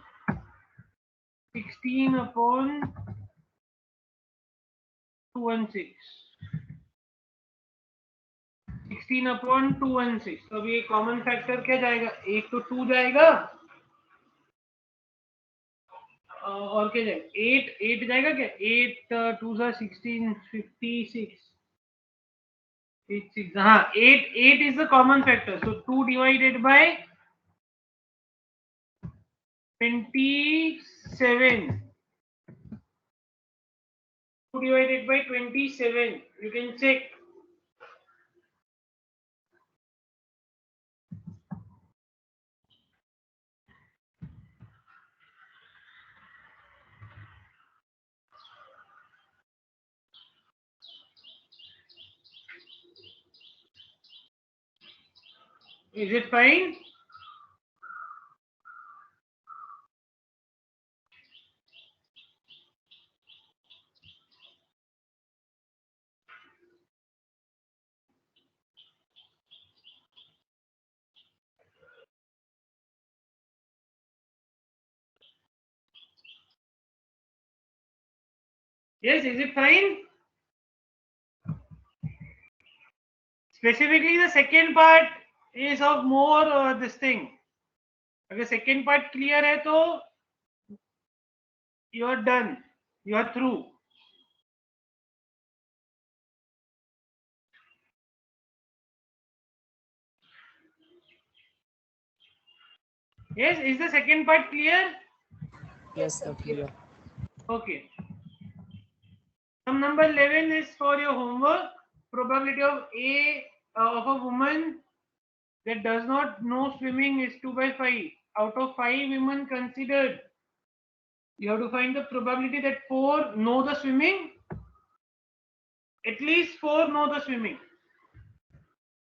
16 upon 216. 16 upon 216. तो अभी ये common factor क्या जाएगा? एक तो 2 जाएगा और क्या जाएगा? 8 जाएगा क्या? 8 2 सा 16 56. 86. हाँ 8 is the common factor. So 2 divided by 27. 2 divided by 27. You can check. Is it fine? Yes, is it fine? Specifically, the second part is of more this thing. अगर second part clear है तो you are done. You are through. Yes, is the second part clear? Yes, sir, clear. Okay. Sum number 11 is for your homework. Probability of of a woman that does not know swimming is 2/5. Out of 5 women considered, you have to find the probability that 4 know the swimming. At least 4 know the swimming.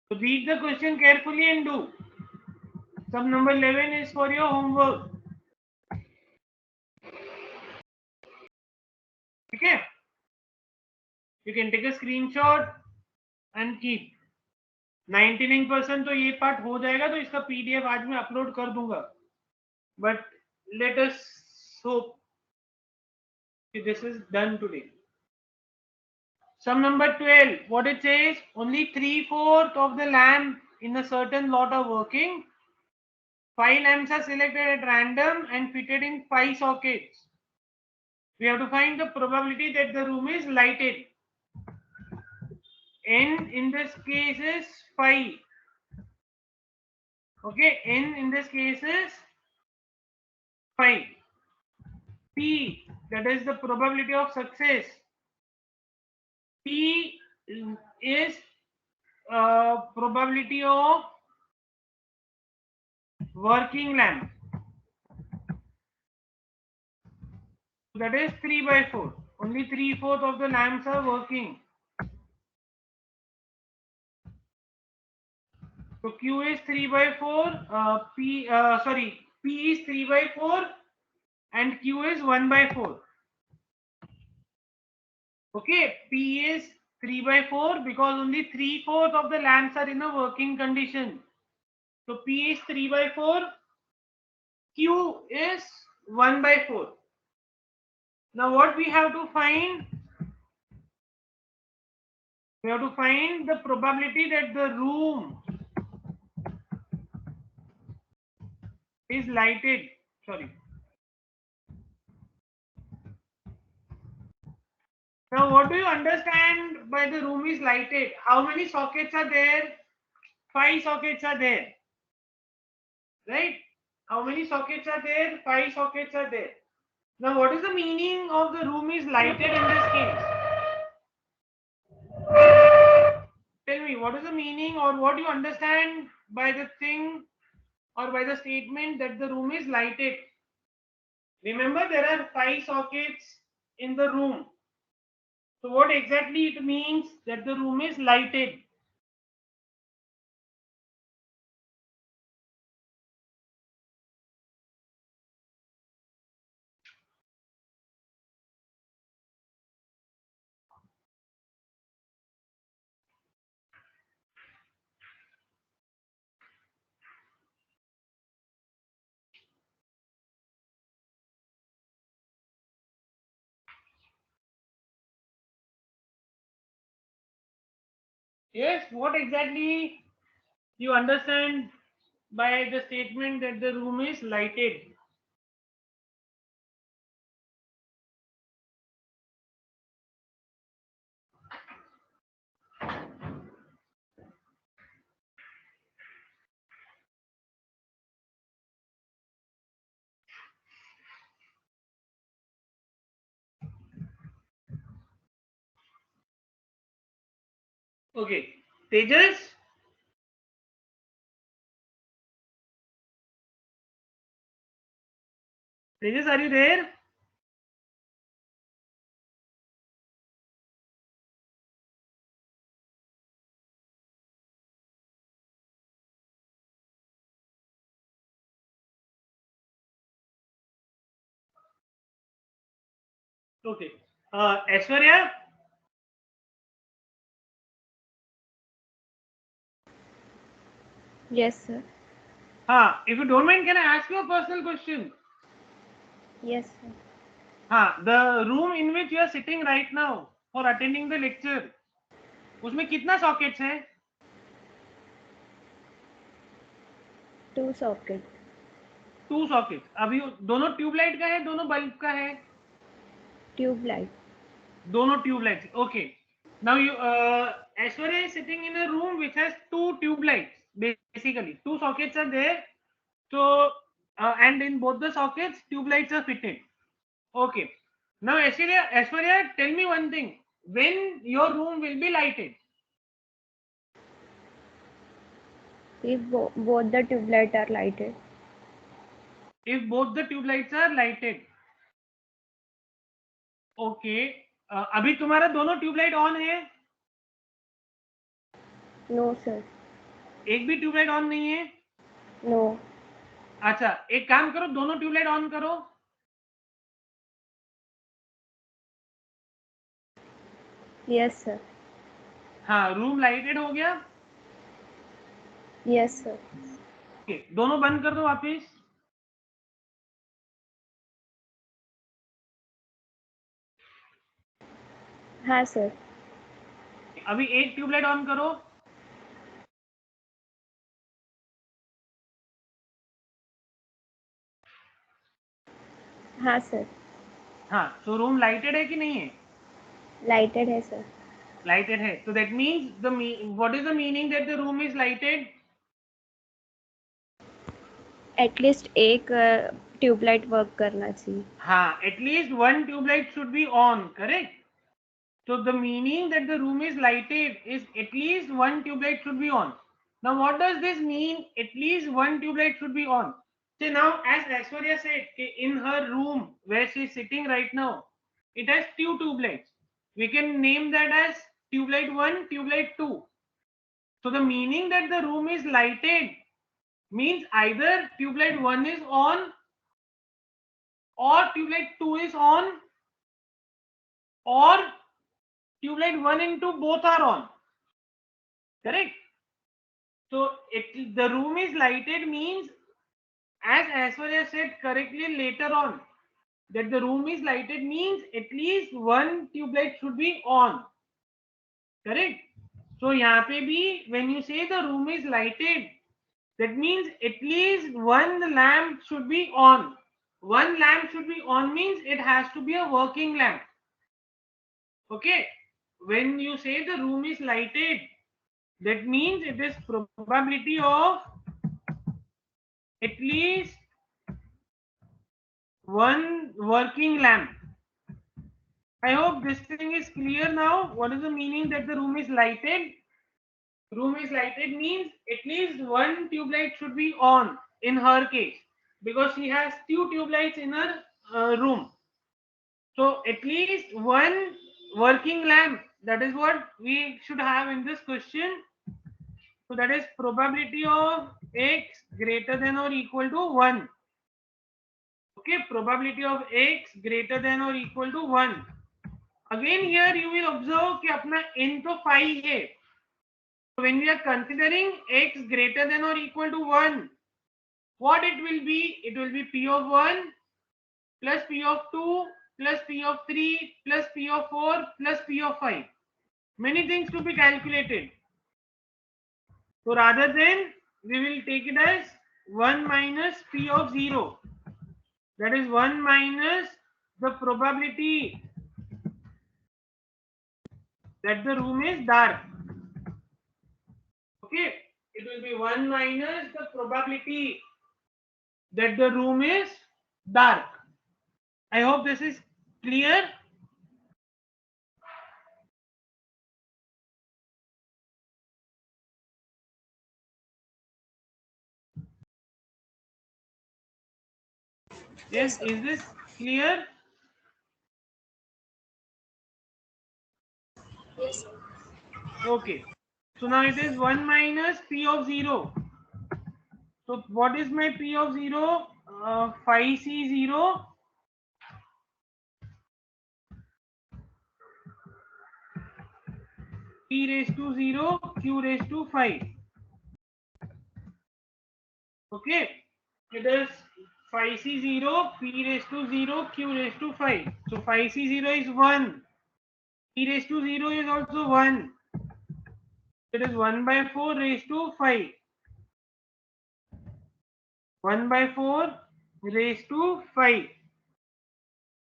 So read the question carefully and do. Sum number 11 is for your homework. Okay? You can take a screenshot and keep. 99% तो ये part हो जाएगा तो इसका PDF आज मैं upload कर दूंगा. But let us hope this is done today. Sum number 12. What it says? Only 3/4 of the lamp in a certain lot are working. 5 lamps are selected at random and fitted in 5 sockets. We have to find the probability that the room is lighted. N in this case is 5. Okay, N in this case is 5. P, that is the probability of success. P is probability of working lamp. That is 3/4. Only 3/4 of the lamps are working. So Q is 3/4. P is 3/4 and Q is 1/4. Okay, P is 3/4 because only 3/4 of the lamps are in a working condition. So P is 3/4. Q is 1/4. Now what we have to find? We have to find the probability that the room is lighted. sorry. Now, what do you understand by the room is lighted? How many sockets are there? 5 sockets are there, right? How many sockets are there? 5 sockets are there. Now, what is the meaning of the room is lighted in this case? Tell me, what is the meaning or what you understand by the thing or by the statement that the room is lighted? Remember, there are 5 sockets in the room. So, what exactly it means that the room is lighted? Yes, what exactly you understand by the statement that the room is lighted? Okay, Tejas? Tejas, are you there? Okay. Aishwarya? Yes, sir. If you don't mind, can I ask you a personal question? Yes, sir. The room in which you are sitting right now for attending the lecture, उसमें कितना sockets है? 2 socket. 2 sockets. अभी दोनों tubelight का है, दोनों bulb का है? Tube light. दोनों tubelights. Okay. Now you Aishwarya is sitting in a room which has 2 tubelights. Basically, 2 sockets are there. So and in both the sockets, tube lights are fitted. Okay. Now, Aishwarya, tell me one thing. When your room will be lighted? If both the tube light are lighted. If both the tube lights are lighted. Okay. अभी तुम्हारा दोनों tube light on है? No, sir. एक भी tube light on नहीं है? No. अच्छा, एक काम करो, दोनों ट्यूब लाइट ऑन करो. Yes, sir. हाँ, रूम लाइटेड हो गया? Yes, sir. ओके, दोनों बंद कर दो वापिस. हाँ, sir. अभी एक ट्यूब लाइट ऑन करो. हाँ, sir. हाँ, तो रूम लाइटेड है कि नहीं है? Lighted है, sir. Lighted है. So that means what is the meaning that the room is lighted? At least एक ट्यूब लाइट वर्क करना चाहिए. हाँ, at least one tube light should be on, correct? So the meaning that the room is lighted is at least one tube light should be on. Now what does this mean? At least one tube light should be on. So now as Aishwarya said, in her room where she is sitting right now, it has 2 tube lights. We can name that as tube light 1, tube light 2. So the meaning that the room is lighted means either tube light 1 is on or tube light 2 is on or tube light 1 and 2 both are on. Correct? So the room is lighted means, as Aishwarya said correctly later on, that the room is lighted means at least one tube light should be on. Correct? So यहाँ पे भी when you say the room is lighted, that means at least one lamp should be on. one lamp should be on means it has to be a working lamp. Okay, when you say the room is lighted, that means it is probability of at least one working lamp. I hope this thing is clear now. What is the meaning that the room is lighted? Room is lighted means at least one tube light should be on in her case, because she has two tube lights in her room. So at least one working lamp. That is what we should have in this question. So that is probability of x greater than or equal to 1. Okay, probability of x greater than or equal to 1. Again here you will observe कि अपना n तो 5 है. So when we are considering x greater than or equal to 1, what it will be? It will be p of 1 plus p of 2 plus p of 3 plus p of 4 plus p of 5. Many things to be calculated. So rather than, we will take it as 1 minus p of 0. That is 1 minus the probability that the room is dark. Okay, it will be 1 minus the probability that the room is dark. I hope this is clear. Yes, is this clear? Yes. Okay. So now it is 1 minus p of 0. So what is my p of 0? Phi c 0. P raised to 0, q raised to 5. Okay. It is phi c 0, p raised to 0, q raised to 5. So phi c 0 is 1. P raised to 0 is also 1. It is 1 by 4 raised to 5. 1 by 4 raised to 5.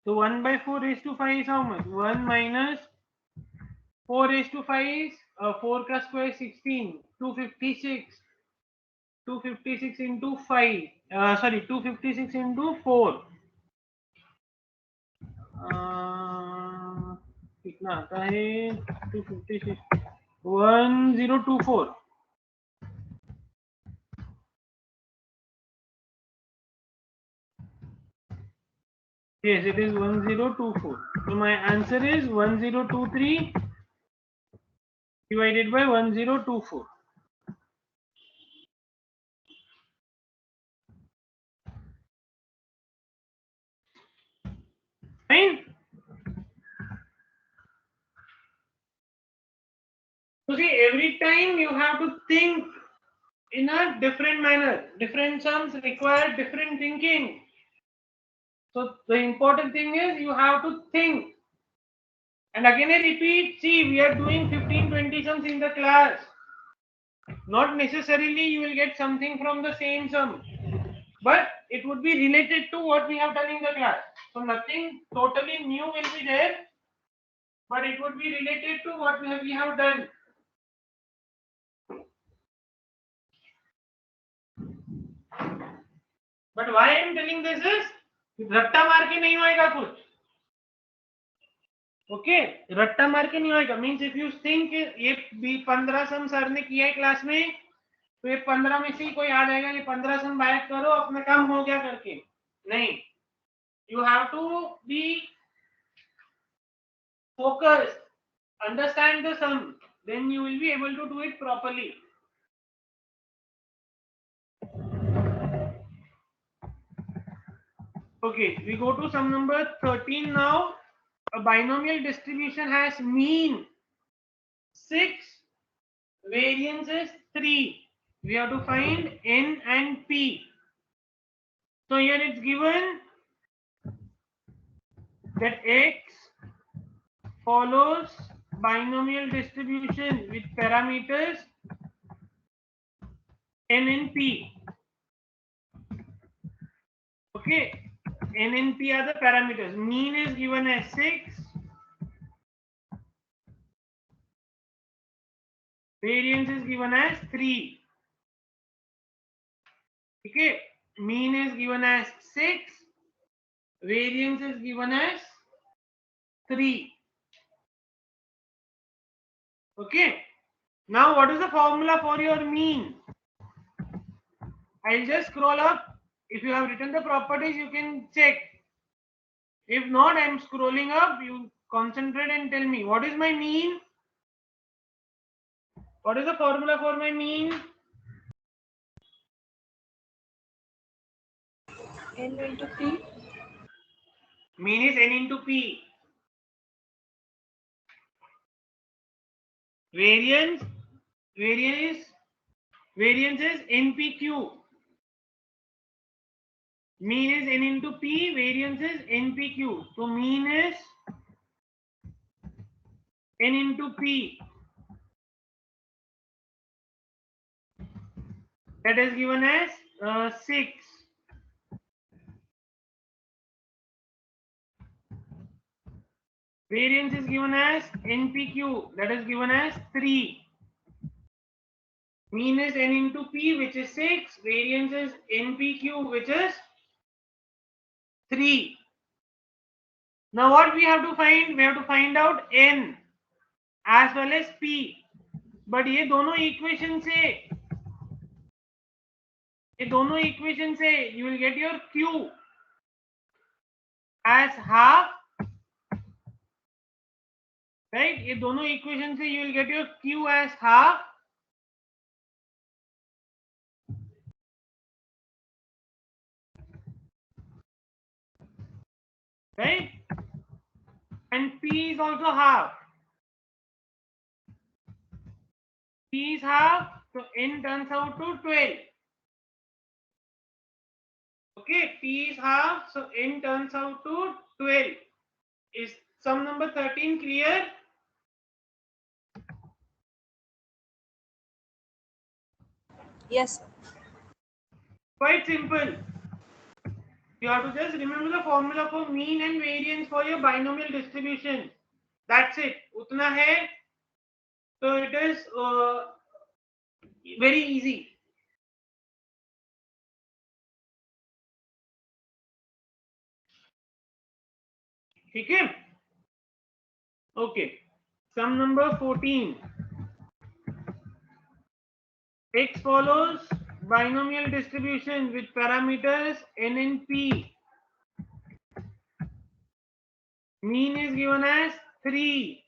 So 1 by 4 raised to 5 is how much? 1 minus 4 raised to 5 is 4 ka square is 16. 256. 256 into 5. Sorry, 256 into 4. कितना आता है? 256. 1024. Yes, it is 1024. So my answer is 1023 divided by 1024. Fine. So see, every time you have to think in a different manner. Different sums require different thinking. So the important thing is you have to think. And again I repeat, see, we are doing 15-20 sums in the class. Not necessarily you will get something from the same sum, but it would be related to what we have done in the class. So nothing totally new will be there, but it would be related to what we have done. But why I am telling this is रट्टा मार के नहीं होएगा कुछ. Okay, रट्टा मार के नहीं होएगा. मींस इफ यू थिंक ये 15 सम सर ने किया है क्लास में, तो ये 15 में से ही कोई आ जाएगा, ये 15 सम बाहर करो अपना काम हो गया करके. नहीं, you have to be focused, understand the sum, then you will be able to do it properly. Okay, we go to sum number 13 now. A binomial distribution has mean 6, variance is 3. We have to find n and p. So here it's given that x follows binomial distribution with parameters n and p. Okay, N and P are the parameters. Mean is given as 6. Variance is given as 3. Okay. Mean is given as 6. Variance is given as 3. Okay. Now what is the formula for your mean? I'll just scroll up. If you have written the properties, you can check. If not, I'm scrolling up. You concentrate and tell me what is my mean? What is the formula for my mean? N into P. Mean is N into P. Variance is NPQ. Mean is N into P. Variance is NPQ. So mean is N into P. That is given as 6. Variance is given as NPQ. That is given as 3. Mean is N into P, which is 6. Variance is NPQ, which is 3. Now what we have to find? We have to find out N as well as P. But ये दोनों equation से you will get your Q as half. Right? ये दोनों equation से you will get your Q as half. Right? And P is also half. P is half, so N turns out to 12. Okay, P is half, so N turns out to 12. Is sum number 13 clear? Yes, sir. Quite simple. You have to just remember the formula for mean and variance for your binomial distribution. That's it. Utna hai. So it is very easy. Okay. Okay. Sum number 14. X follows binomial distribution with parameters n and p. Mean is given as 3.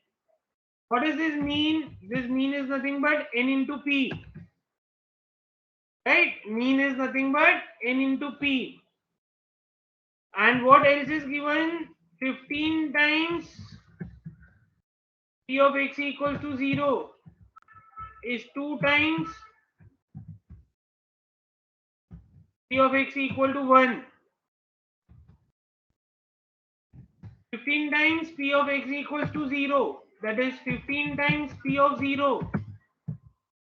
What is this mean? This mean is nothing but n into p. Right? Mean is nothing but n into p. And what else is given? 15 times p of x equals to 0 is 2 times p of x equal to 1. 15 times p of x equals to 0. That is 15 times p of 0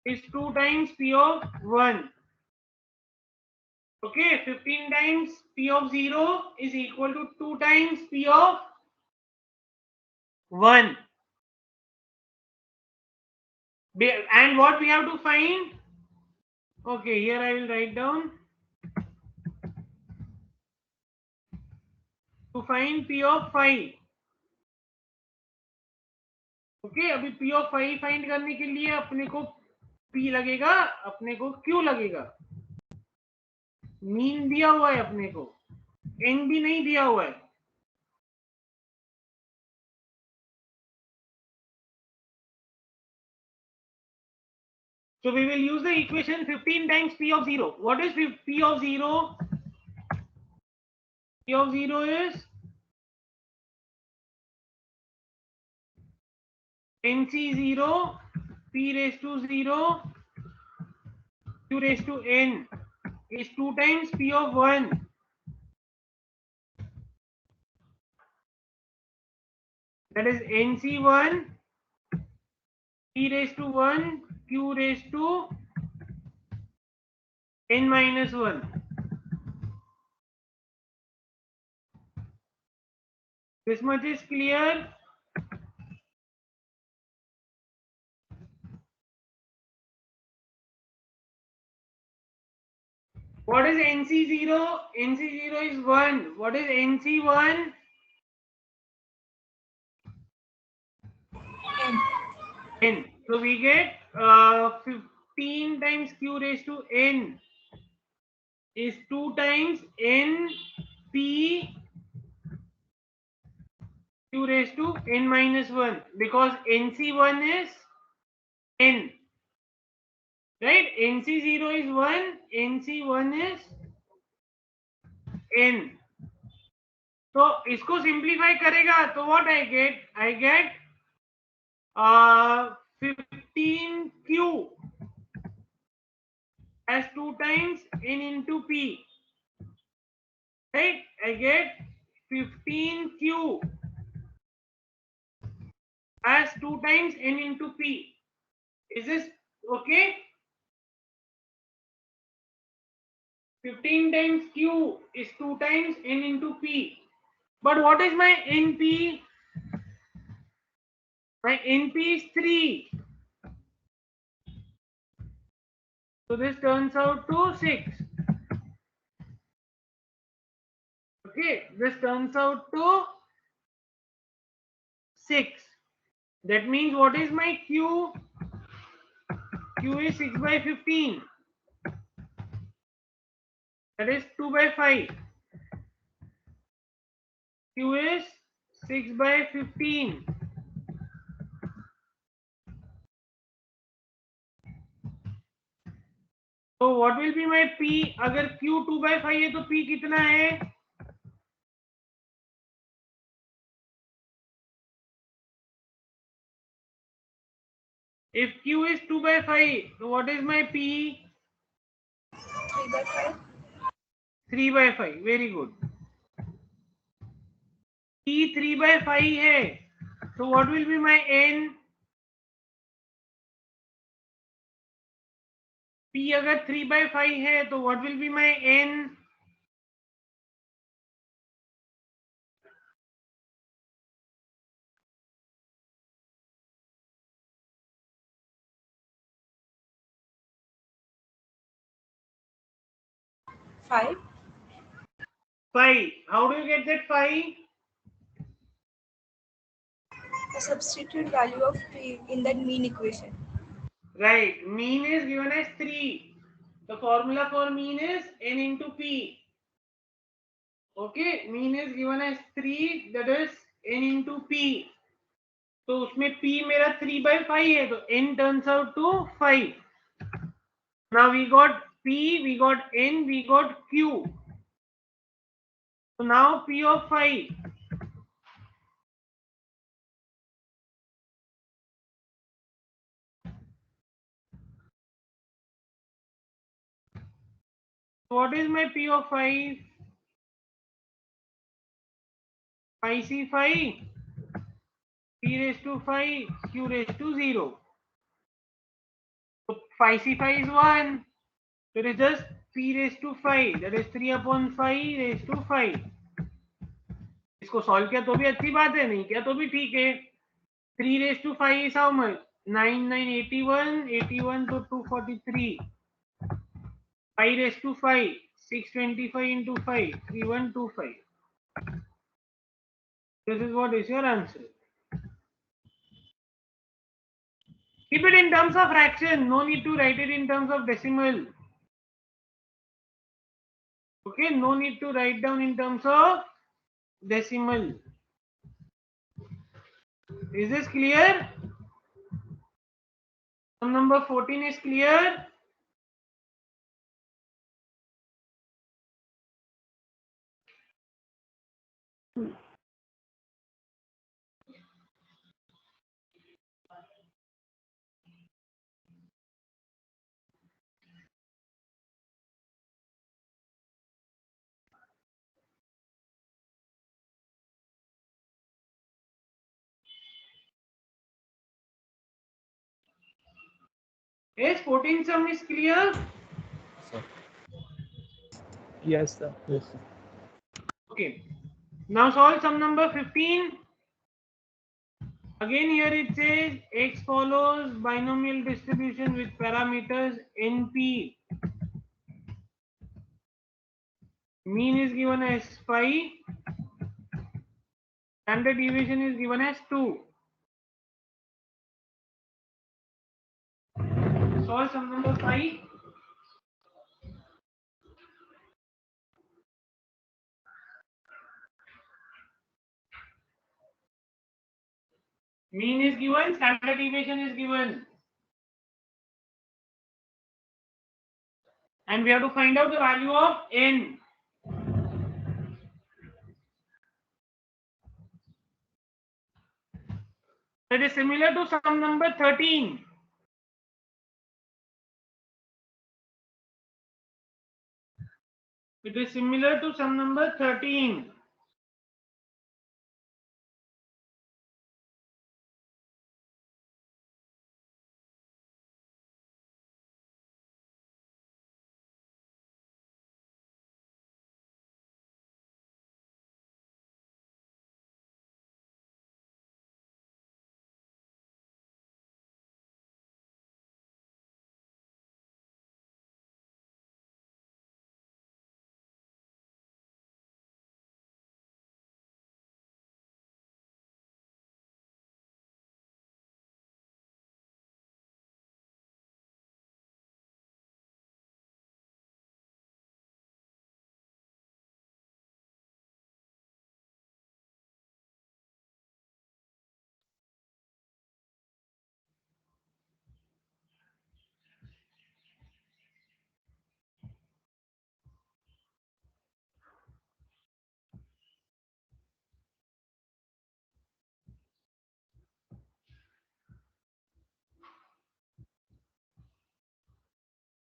is 2 times p of 1. Okay, 15 times p of 0 is equal to 2 times p of 1. And what we have to find? Okay, here I will write down. To find p of 5. Okay, अभी p of 5 find करने के लिए अपने को p लगेगा, अपने को q लगेगा. मीन दिया हुआ है अपने को, n भी नहीं दिया हुआ है. So we will use the equation 15 times p of 0. What is p of 0? P of 0 is NC0 p raised to 0 q raised to n is 2 times p of 1. That is NC1 p raised to 1 q raised to n minus 1. This much is clear. What is NC0? NC0 is 1. What is NC1? N. So we get 15 times q raised to n is 2 times n p q raised to n minus 1 because NC1 is n. Right? NC0 is 1, NC1 is n. तो इसको simplify करेगा तो what I get 15q as 2 times n into p. Right? I get 15q as 2 times n into p. Is this okay? 15 times q is 2 times n into p. But what is my np? My np is 3. So this turns out to 6. Okay, this turns out to 6. That means what is my q? Q is 6 by 15. That is 2 by 5. Q is 6 by 15. So what will be my P? अगर Q 2 by 5 है तो P कितना है? If Q is 2 by 5, so what is my P? 3 by 5. 3 by 5. Very good. P 3 by 5 है. So what will be my N? P अगर 3 by 5 है तो what will be my N? Five. 5. How do you get that 5? The substitute value of p in that mean equation. Right. Mean is given as 3. The formula for mean is N into P. Okay. Mean is given as 3. That is N into P. तो उसमें P मेरा 3 by 5 है तो N turns out to 5. Now we got P, we got N, we got Q. So now P of 5. What is my P of 5? 5C5, P raised to 5, Q raised to 0. So 5C5 is 1. So it is just P raised to 5. That is 3 upon 5 raised to 5. इसको solve किया तो भी अच्छी बात है, नहीं किया तो भी ठीक है. 3 raised to 5 is how much? 9, 9, 81. 81 to 243. 5 raised to 5. 625 into 5. 3125. This is what is your answer. Keep it in terms of fraction. No need to write it in terms of decimal. Okay, no need to write down in terms of decimal. Is this clear? Sum number 14 is clear. Yes, 14 sum is clear. Yes, sir. Yes, sir. Okay. Now solve sum number 15. Again here it says x follows binomial distribution with parameters np. Mean is given as 5. Standard deviation is given as 2. Solve sum number 5. Mean is given, standard deviation is given. And we have to find out the value of n. That is similar to sum number 13. It is similar to sum number 13.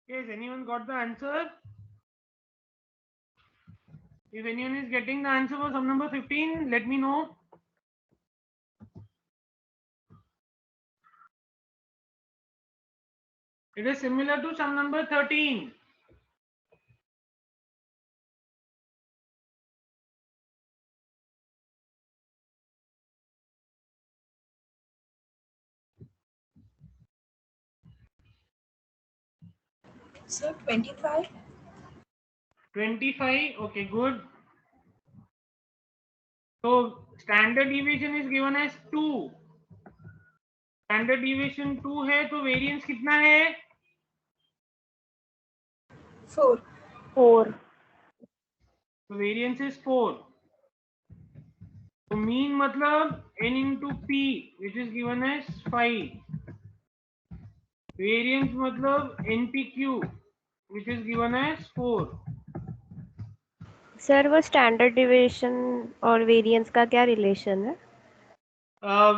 Yes, anyone got the answer? If anyone is getting the answer for sum number 15, let me know. It is similar to sum number 13. So 25. 25. Okay, good. So standard deviation is given as 2. Standard deviation 2 है तो variance कितना है? 4. 4. तो variance is 4. तो mean मतलब n into p which is given as 5. Variance मतलब npq which is given as 4. Sir वो standard deviation और वेरिएंस का क्या रिलेशन है?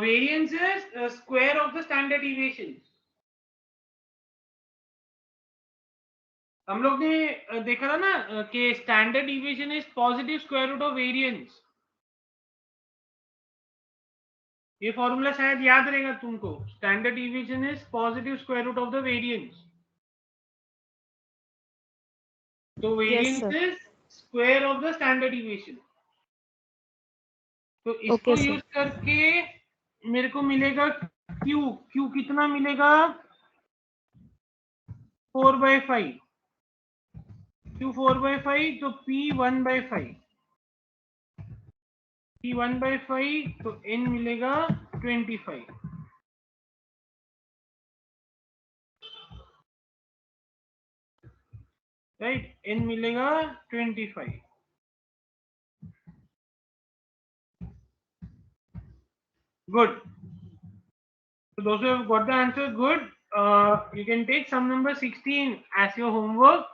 Variance is square of the standard deviation. हम लोग ने देखा था ना कि standard deviation is positive square root of variance. ये फॉर्मूला शायद याद रहेगा तुमको. Standard deviation is positive square root of the variance. तो variance sir. Is square of the standard deviation. तो इसको Okay, sir. यूज करके मेरे को मिलेगा क्यू कितना मिलेगा? 4/5. क्यू 4/5 तो p 1/5. p 1/5 तो n मिलेगा 25. राइट, n मिलेगा 25. Good. So those who have got the answer, good. You can take sum number 16 as your homework.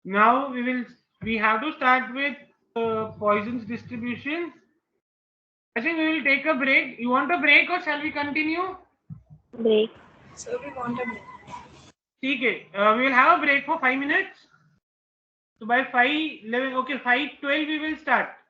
Now we have to start with Poisson's distribution. I think we will take a break. You want a break or shall we continue? Break. So we want a break. ठीक है. We will have a break for 5 minutes. So by 5:11, okay, 5:12 we will start.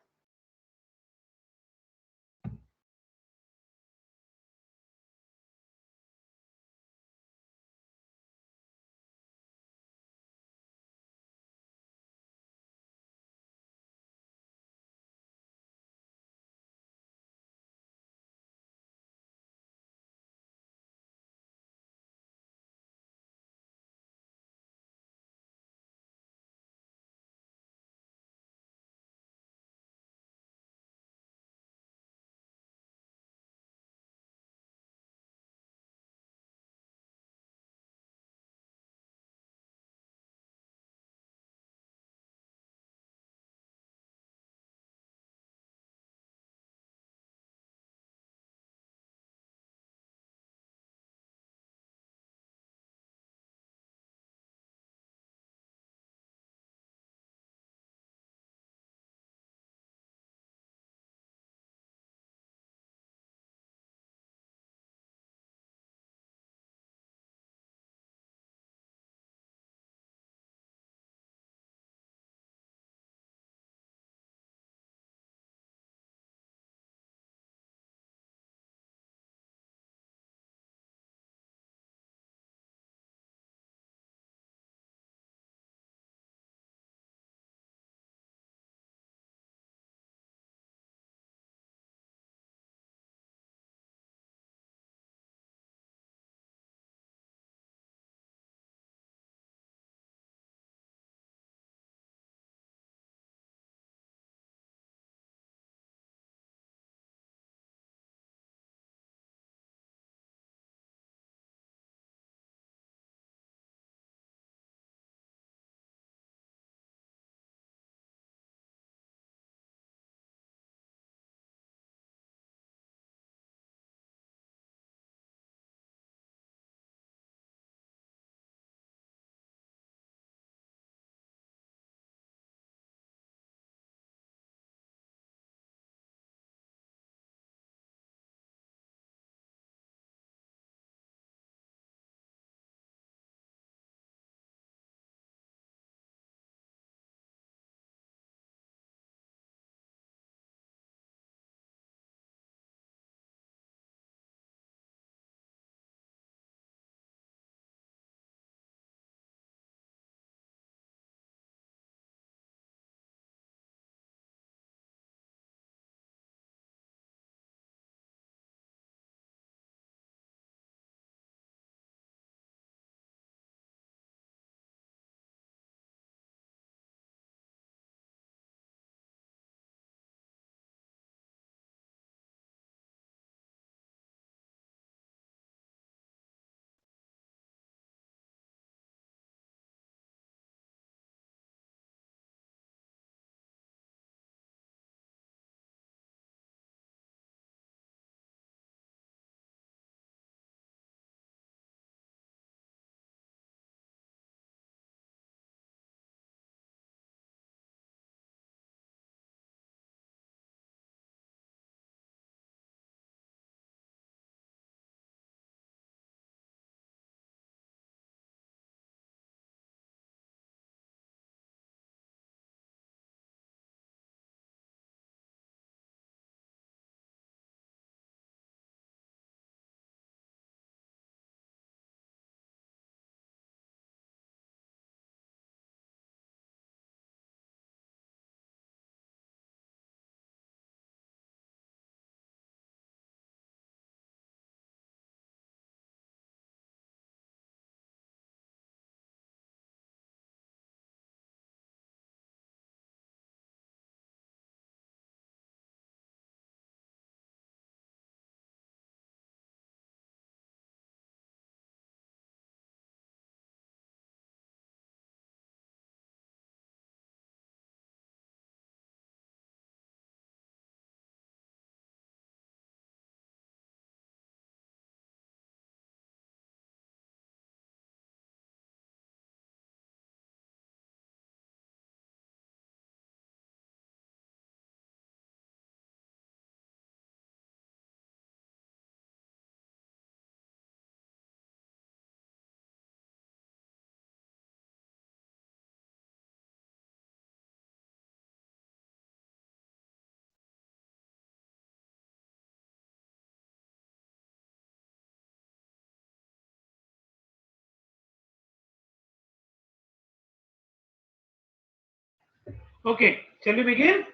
Okay, shall we begin?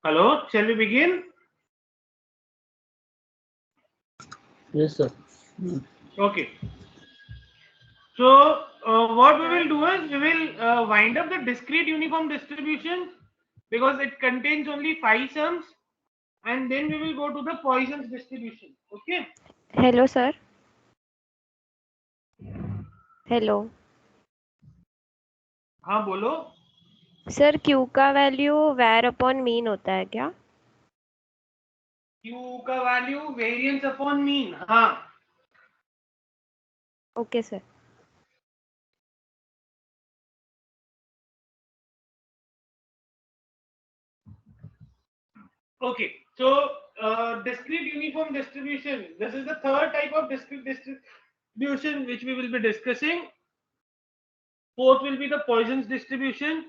Hello, shall we begin? Yes, sir. Okay. So what we will do is we will wind up the discrete uniform distribution because it contains only 5 sums, and then we will go to the Poisson's distribution. Okay. Hello, sir. Hello हाँ बोलो. Sir Q का value वैर upon mean होता है क्या? Q का value variance upon mean. हाँ. Okay sir. Okay. So discrete uniform distribution. This is the third type of discrete distribution which we will be discussing. Fourth will be the Poisson's distribution.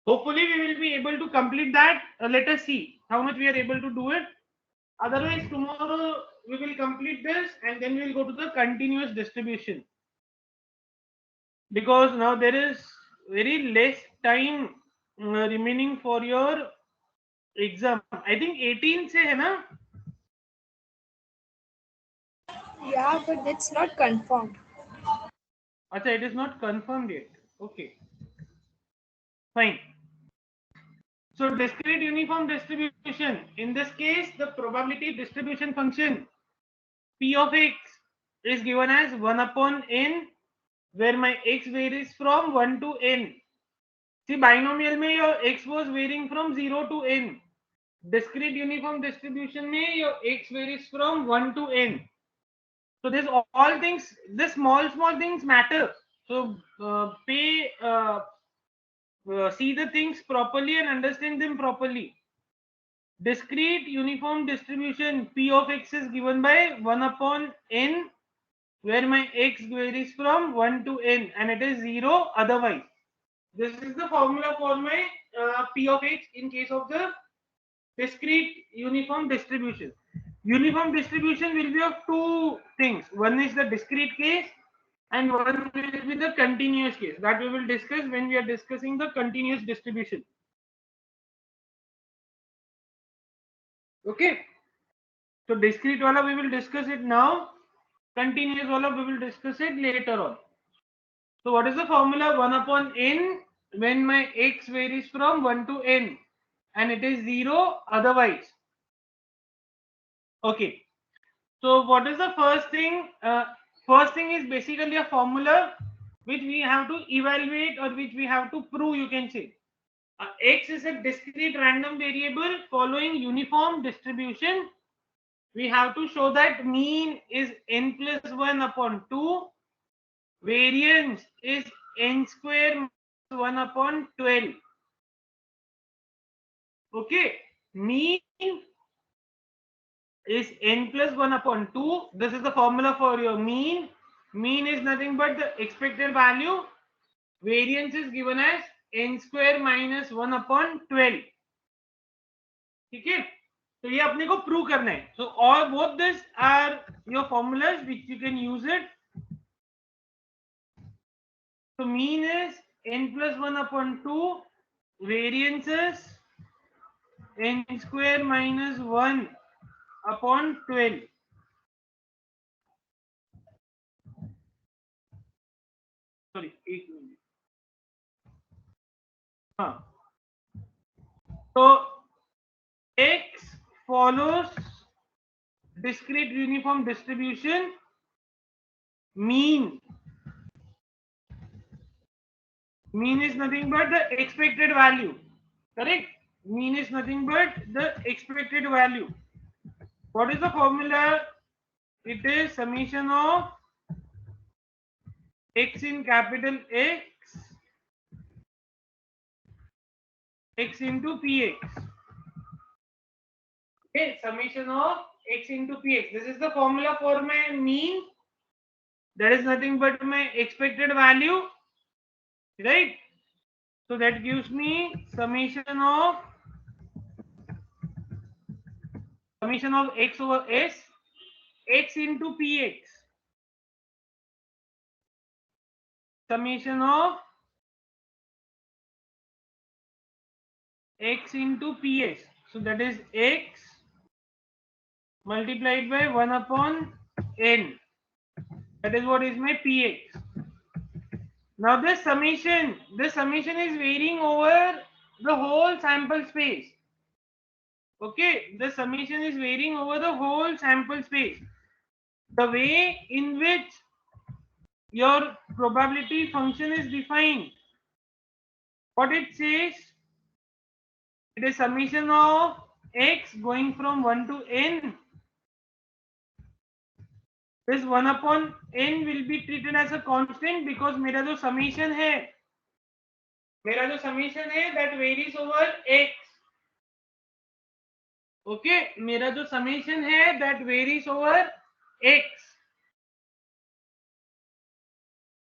Hopefully we will be able to complete that. Let us see how much we are able to do it. Otherwise tomorrow we will complete this and then we will go to the continuous distribution, because now there is very less time remaining for your exam. I think 18 से है ना? Yeah, but it's not confirmed. Acha, it is not confirmed yet. Okay, fine. So discrete uniform distribution. In this case, the probability distribution function P of x is given as 1 upon n, where my x varies from 1 to n. See, binomial में your x was varying from 0 to n. Discrete uniform distribution में your x varies from 1 to n. So this all things, this small things matter. So see the things properly and understand them properly. Discrete uniform distribution P of x is given by 1 upon n, where my x varies from 1 to n and it is 0 otherwise. This is the formula for my P of x in case of the discrete uniform distribution. Uniform distribution will be of two things. One is the discrete case and one will be the continuous case. That we will discuss when we are discussing the continuous distribution. Okay. So discrete wala we will discuss it now. Continuous wala we will discuss it later on. So what is the formula? 1 upon n when my x varies from 1 to n and it is 0 otherwise. Okay. So what is the first thing? First thing is basically a formula which we have to evaluate or which we have to prove, you can say. X is a discrete random variable following uniform distribution. We have to show that mean is n plus 1 upon 2. Variance is n square minus 1 upon 12. Okay. Mean is n plus 1 upon 2. This is the formula for your mean. Mean is nothing but the expected value. Variance is given as n square minus 1 upon 12. ठीक है, तो ये अपने को prove करना है. So all both this are your formulas which you can use it. So mean is n plus 1 upon 2. Variance is n square minus 1 upon 12. Sorry, 8 minutes. So x follows discrete uniform distribution. Mean is nothing but the expected value. Correct? Mean is nothing but the expected value. What is the formula? It is summation of x in capital X into px. Okay, summation of x into px. This is the formula for my mean. That is nothing but my expected value, right? So that gives me summation of x over s, x into px, summation of x into ps. So that is x multiplied by 1 upon n. That is what is my px. Now this summation is varying over the whole sample space. Okay, the summation is varying over the whole sample space. The way in which your probability function is defined, what it says, it is summation of x going from 1 to n. This 1 upon n will be treated as a constant because मेरा जो summation है that varies over x. Okay, मेरा जो summation है that varies over x.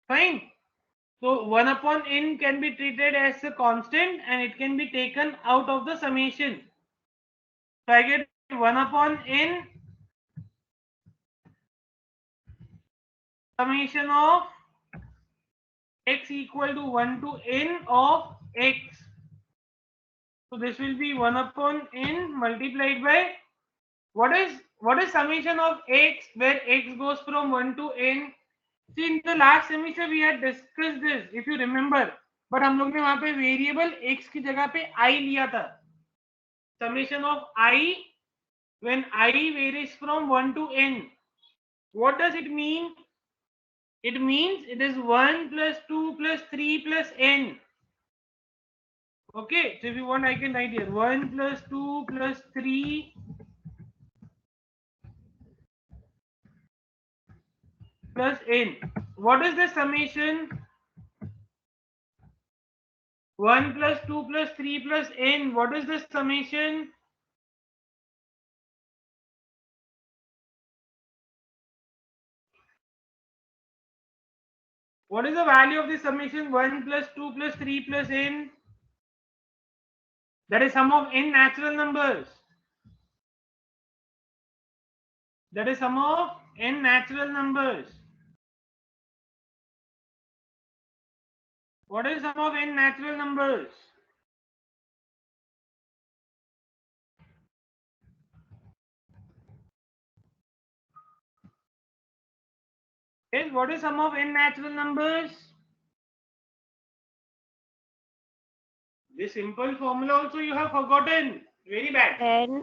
Fine. So 1 upon n can be treated as a constant and it can be taken out of the summation. So I get 1 upon n summation of x equal to 1 to n of x. So this will be 1 upon n multiplied by what is summation of x where x goes from 1 to n. See, in the last semester we had discussed this if you remember, but हम लोग ने वहां पे variable x की जगह पे I लिया था. Summation of I when I varies from 1 to n. What does it mean? It means it is 1 plus 2 plus 3 plus n. Okay, so if you want, I can write here 1 plus 2 plus 3 plus n. What is the summation? 1 plus 2 plus 3 plus n. What is the summation? What is the value of the summation 1 plus 2 plus 3 plus n? That is sum of n natural numbers. That is sum of n natural numbers. What is sum of n natural numbers? Yes, what is sum of n natural numbers? This simple formula also you have forgotten. Very bad.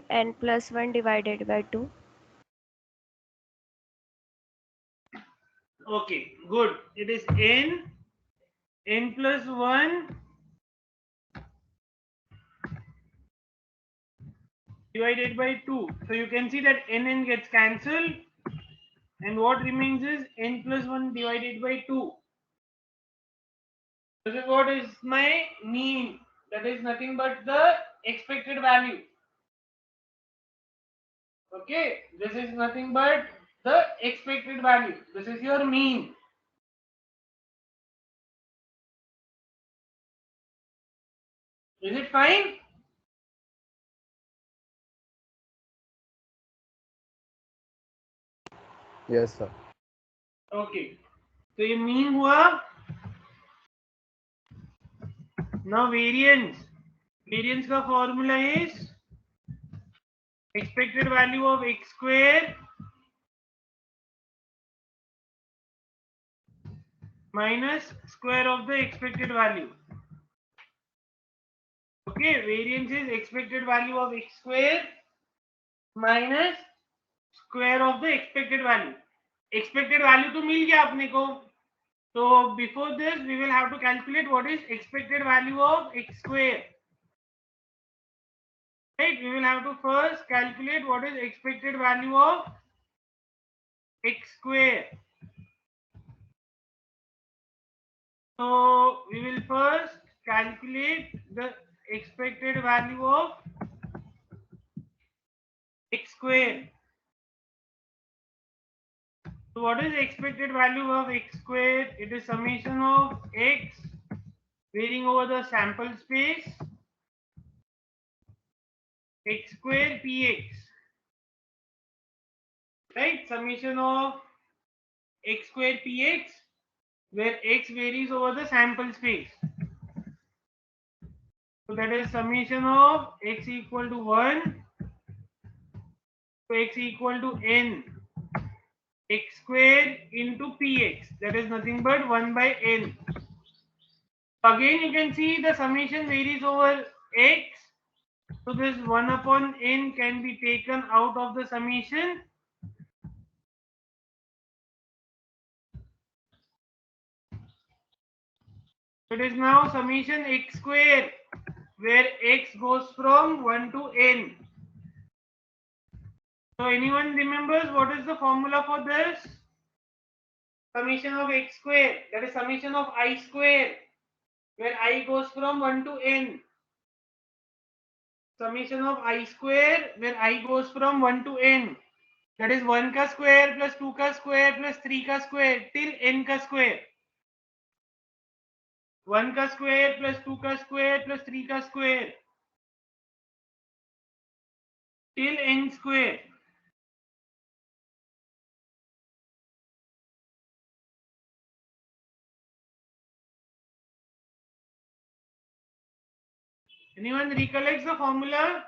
n plus 1 divided by 2. Okay, good. It is n plus 1 divided by 2. So you can see that n gets cancelled and what remains is n plus 1 divided by 2. This is what is my mean. That is nothing but the expected value. Okay, this is nothing but the expected value. This is your mean. Is it fine? Yes, sir. Okay. So ये mean हुआ. Now variance. Variance का formula is expected value of x square minus square of the expected value. Okay, variance is expected value of x square minus square of the expected value. Expected value तो मिल गया अपने को. So before this we will have to calculate what is expected value of x square. Right, we will have to first calculate what is expected value of x square. So we will first calculate the expected value of x square. So what is expected value of x square? It is summation of x varying over the sample space x square px, right? Summation of x square px, where x varies over the sample space. So that is summation of x equal to 1 to x equal to n x square into px, that is nothing but 1 by n. Again you can see the summation varies over x, so this 1 upon n can be taken out of the summation. It is now summation x square, where x goes from 1 to n. So anyone remembers what is the formula for this? Summation of x square, that is summation of I square, where I goes from 1 to n. Summation of I square, where I goes from 1 to n. That is 1 ka square plus 2 ka square plus 3 ka square till n ka square. 1 ka square plus 2 ka square plus 3 ka square till n square. Anyone recollects the formula?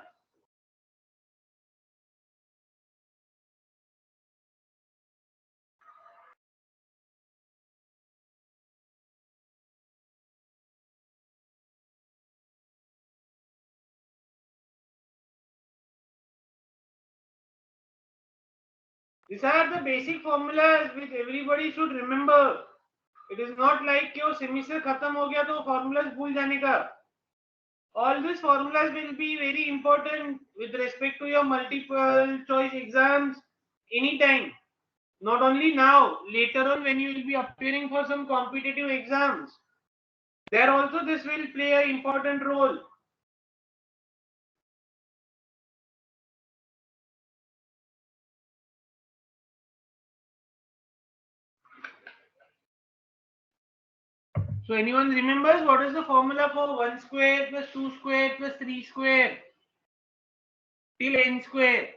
These are the basic formulas which everybody should remember. It is not like कि वो semester खत्म हो गया तो formulas भूल जाने का. All these formulas will be very important with respect to your multiple choice exams anytime. Not only now, later on when you will be appearing for some competitive exams. There also this will play an important role. So anyone remembers what is the formula for 1 square plus 2 square plus 3 square till n square?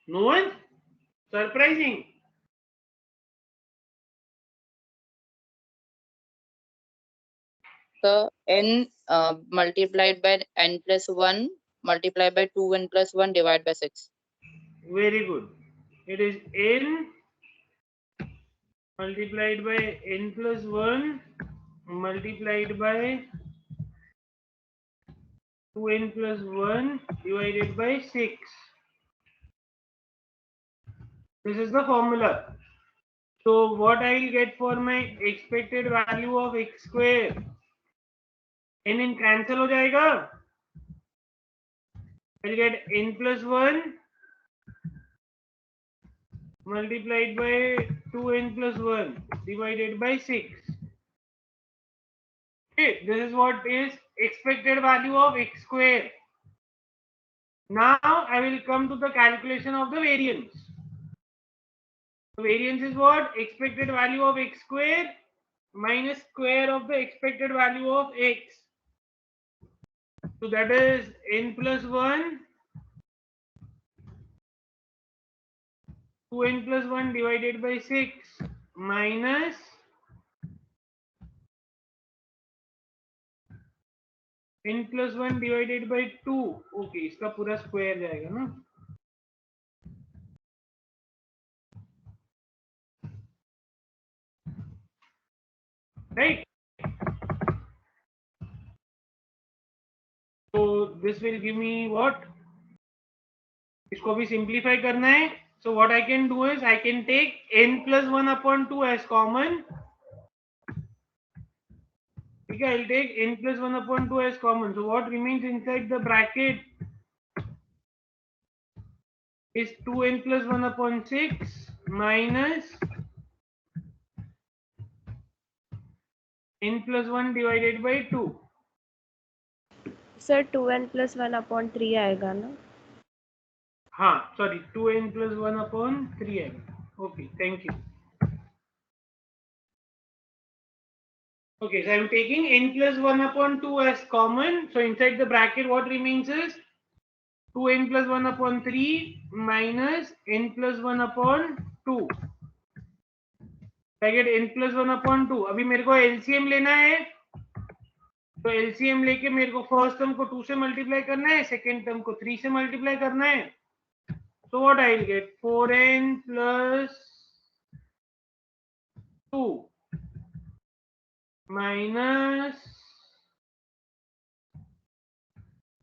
No one? Surprising. So n multiplied by n plus 1 multiplied by 2n plus 1 divided by 6. Very good. It is n multiplied by n plus 1 multiplied by 2n plus 1 divided by 6. This is the formula. So what I will get for my expected value of x square? n cancel हो जाएगा. I will get n plus 1 multiplied by 2n plus 1 divided by 6. Okay, this is what is expected value of x square. Now I will come to the calculation of the variance. The variance is what? Expected value of x square minus square of the expected value of x. So that is n plus 1 2n plus 1 divided by 6 minus n plus 1 divided by 2. Okay, इसका पूरा square जाएगा ना. Right? So this will give me what? इसको भी simplify करना है. So what I can do is I can take n plus 1 upon 2 as common. Okay, I'll take n plus 1 upon 2 as common. So what remains inside the bracket is 2n plus 1 upon 6 minus n plus 1 divided by 2. Sir 2n+1/3 आएगा ना? हाँ sorry 2n plus 1 upon 3 आएगा. Okay, thank you. Okay, so I'm taking n plus 1 upon 2 as common. So inside the bracket, what remains is 2n plus 1 upon 3 minus n plus 1 upon 2. I get n plus 1 upon 2. अभी मेरे को LCM लेना है. तो LCM लेके मेरे को first term को 2 से मल्टीप्लाई करना है, सेकेंड टर्म को 3 से मल्टीप्लाई करना है. So what I'll get 4n plus 2 minus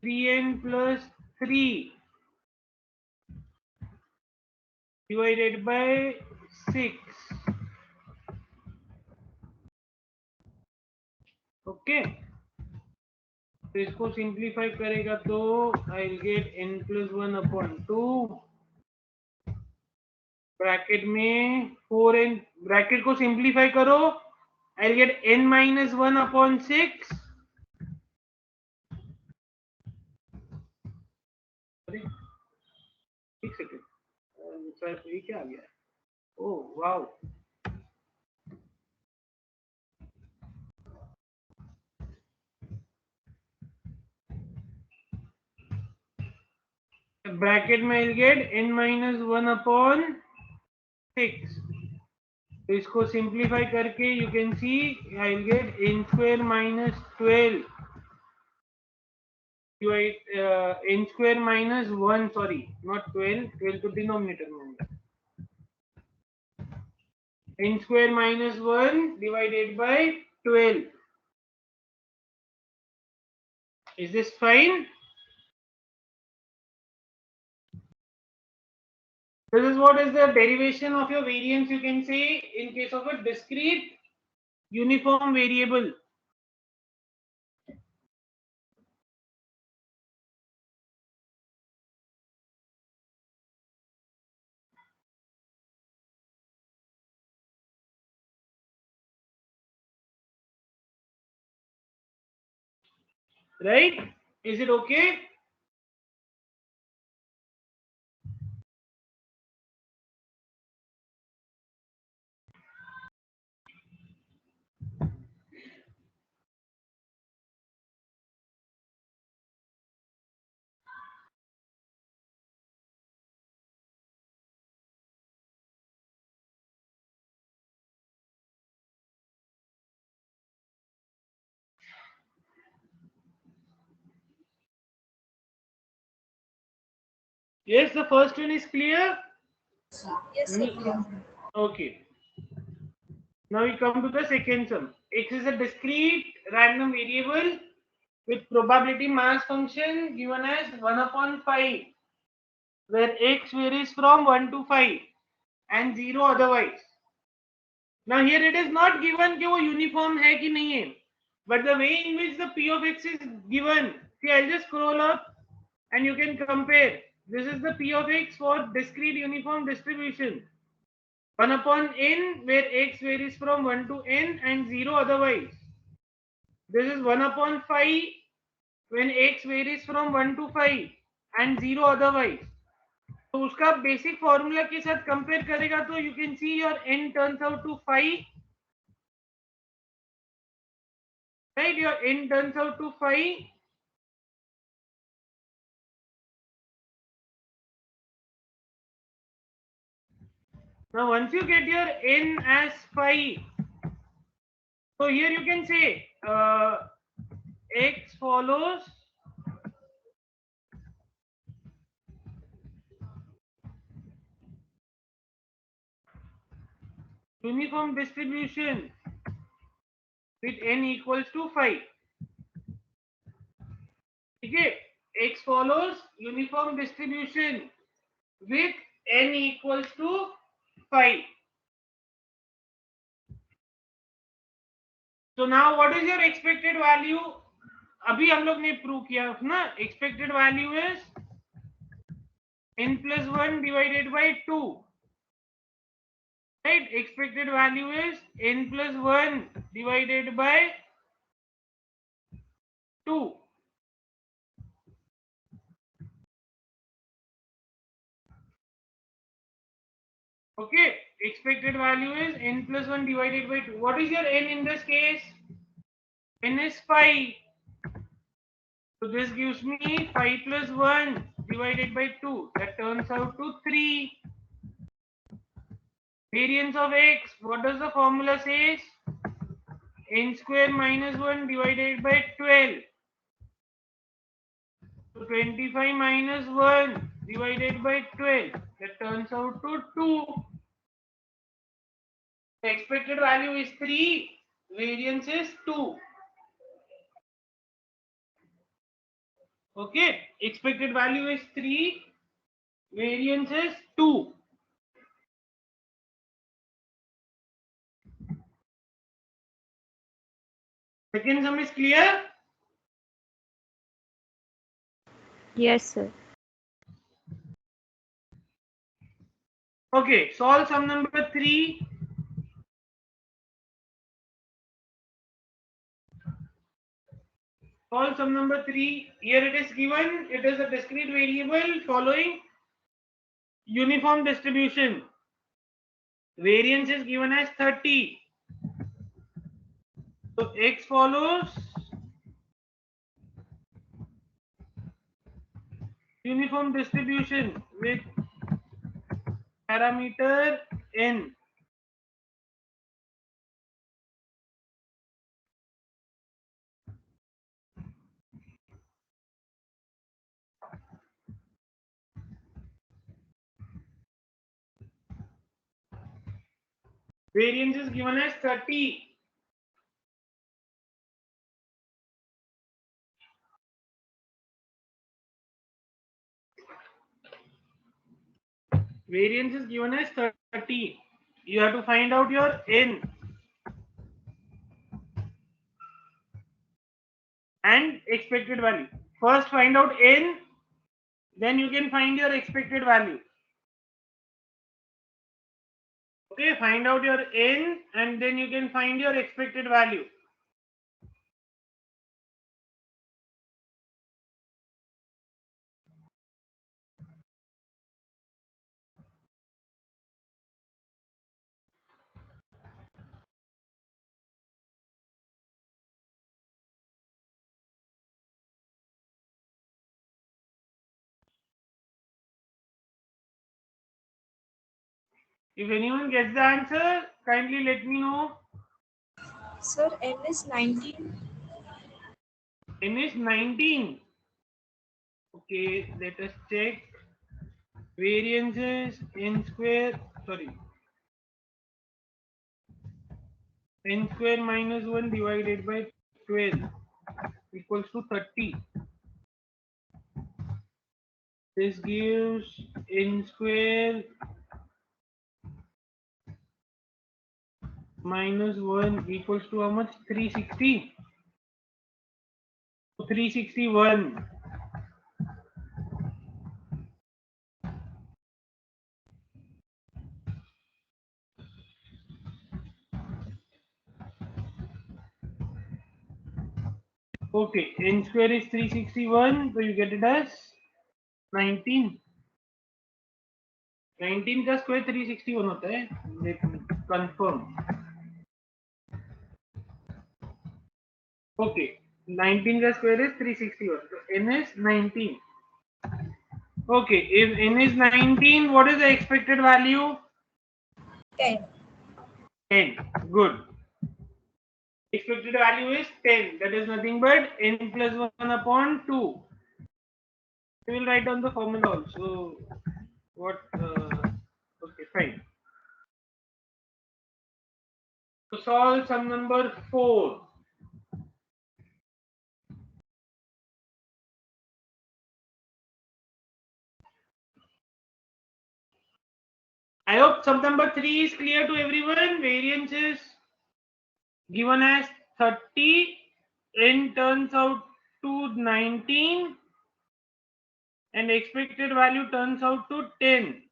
3n plus 3 divided by 6. Okay, तो इसको सिंप्लीफाई करेगा तो I will get n plus 1 upon 2 bracket में 4n, ब्रैकेट को सिंप्लीफाई करो, I will get n minus 1 upon 6. एक सेकेंड, सर ये क्या आ गया है? ओह वाओ, ब्रैकेट में I will get n minus 1 upon 6. तो इसको सिंप्लीफाई करके you can C I will get n square minus 12 n square minus 1, sorry not 12, 12 तो डिनोमिनेटर में होगा, n square minus 1 divided by 12. Is this fine? This is what is the derivation of your variance, you can say, in case of a discrete uniform variable. Right? Is it okay? Yes, the first one is clear. Yes, sir. Okay. Now we come to the second sum. X is a discrete random variable with probability mass function given as 1 upon 5, where x varies from 1 to 5 and 0 otherwise. Now here it is not given कि वो uniform है कि नहीं है, but the way in which the p of x is given, see I'll just scroll up and you can compare. This is the p of x for discrete uniform distribution. 1 upon n where x varies from 1 to n and 0 otherwise. This is 1 upon 5 when x varies from 1 to 5 and 0 otherwise. तो उसका basic formula के साथ compare करेगा तो you can see your n turns out to 5, right? Your n turns out to 5. Now once you get your n as 5, so here you can say x follows uniform distribution with n equals to 5. Okay, x follows uniform distribution with n equals to 5. So now what is your expected value? अभी हम लोग ने prove किया ना, expected value is n plus 1 divided by 2. right? Expected value is n plus 1 divided by 2. Okay, expected value is n plus 1 divided by 2. What is your n in this case? N is 5. So this gives me 5 plus 1 divided by 2. That turns out to 3. Variance of x, what does the formula says? N square minus 1 divided by 12. So 25 minus 1 divided by 12. That turns out to 2. The expected value is 3. Variance is 2. Okay. Expected value is 3. Variance is 2. Second sum is clear? Yes, sir. Okay. Solve sum number 3. Solve sum number 3. Here it is given. It is a discrete variable following uniform distribution. Variance is given as 30. So x follows uniform distribution with parameter n. Variance is given as 30. Variance is given as 30. You have to find out your n and expected value. First find out n, then you can find your expected value. Okay, find out your n and then you can find your expected value. If anyone gets the answer, kindly let me know. Sir, n is 19. N is 19. Okay, let us check. Variance is n square, sorry, n square minus 1 divided by 12 equals to 30. This gives n square minus 1 equals to how much? 360. 361. Okay, n square is 361, so you get it as 19. 19 का square 361 होता है. Let me confirm. Okay, 19 का square is 361. So n is 19. Okay, if n is 19, what is the expected value? 10. 10. Good. Expected value is 10. That is nothing but n plus 1 upon 2. We will write down the formula also. What? Okay, fine. So solve sum number 4. I hope sum number 3 is clear to everyone. Variance is given as 30. N turns out to 19. And expected value turns out to 10.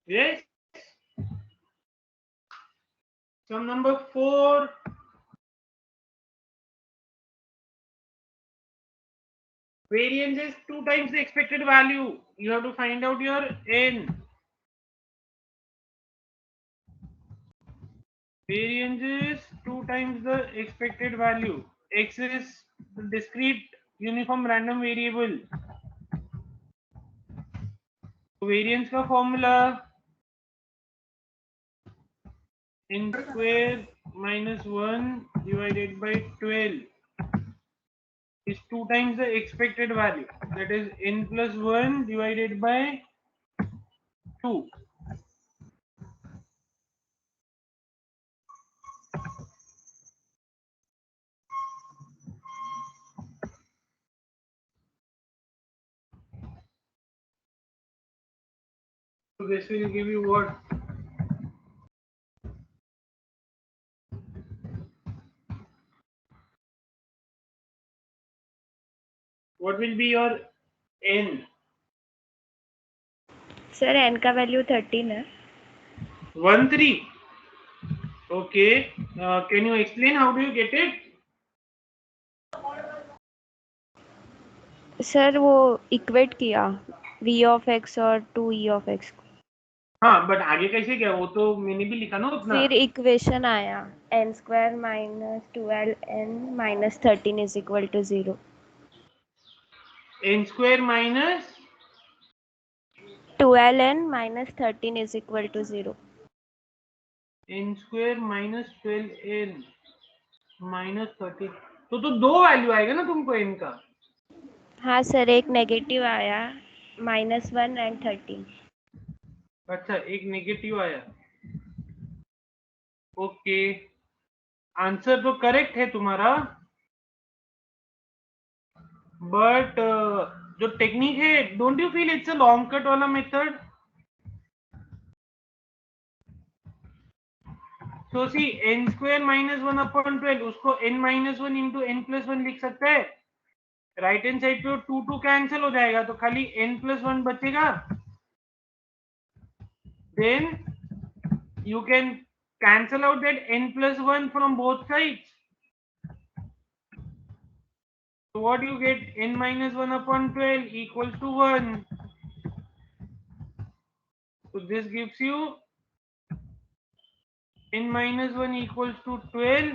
Yes. Sum number 4. Variance is 2 times the expected value. You have to find out your n. Variance is 2 times the expected value. X is the discrete uniform random variable. Variance का formula n square minus 1 divided by 12 is 2 times the expected value. That is n plus 1 divided by 2. So this will give you what? What will be your n? Sir n का value 13 है. 1 3. Okay. Can you explain how do you get it? Sir वो equate किया v of x और 2e of x को. हाँ, but आगे कैसे क्या? वो तो मैंने भी लिखा ना उतना. फिर इक्वेशन आया n square minus 12n minus 13 is equal to 0. n square minus 12n minus 13 is equal to 0. n square minus 12n minus 13. तो दो वैल्यू आएगा ना तुमको n का. हाँ सर, एक नेगेटिव आया -1 एंड 13. अच्छा, एक नेगेटिव आया. ओके, आंसर तो करेक्ट है तुम्हारा, बट जो टेक्निक है, don't you feel it's a long cut वाला मेथड? तो सी n स्क्वायर माइनस 1 अपॉन 12, उसको n minus 1 into n plus 1 लिख सकता है. राइट हैंड साइड पे 2 2 कैंसिल हो जाएगा, तो खाली n प्लस 1 बचेगा. Then you can cancel out that n plus 1 from both sides. So what you get? N minus 1 upon 12 equals to 1. So this gives you n minus 1 equals to 12.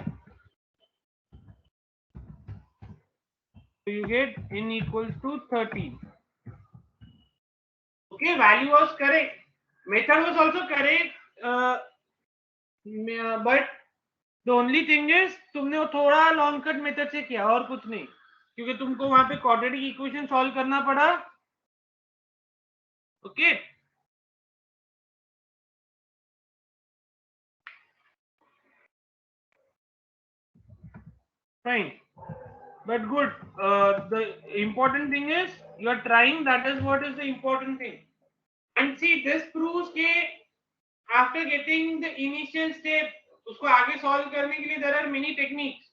So you get n equals to 13. Okay, value was correct. Method was also correct. But the only thing is तुमने वो थोड़ा long cut method से किया और कुछ नहीं, क्योंकि तुमको वहां पे क्वाड्रेटिक इक्वेशन सॉल्व करना पड़ा. Okay, fine, but good. The important thing is you are trying. That is what is the important thing. And see, this proves that after getting the initial step, उसको आगे solve करने के लिए there are many techniques.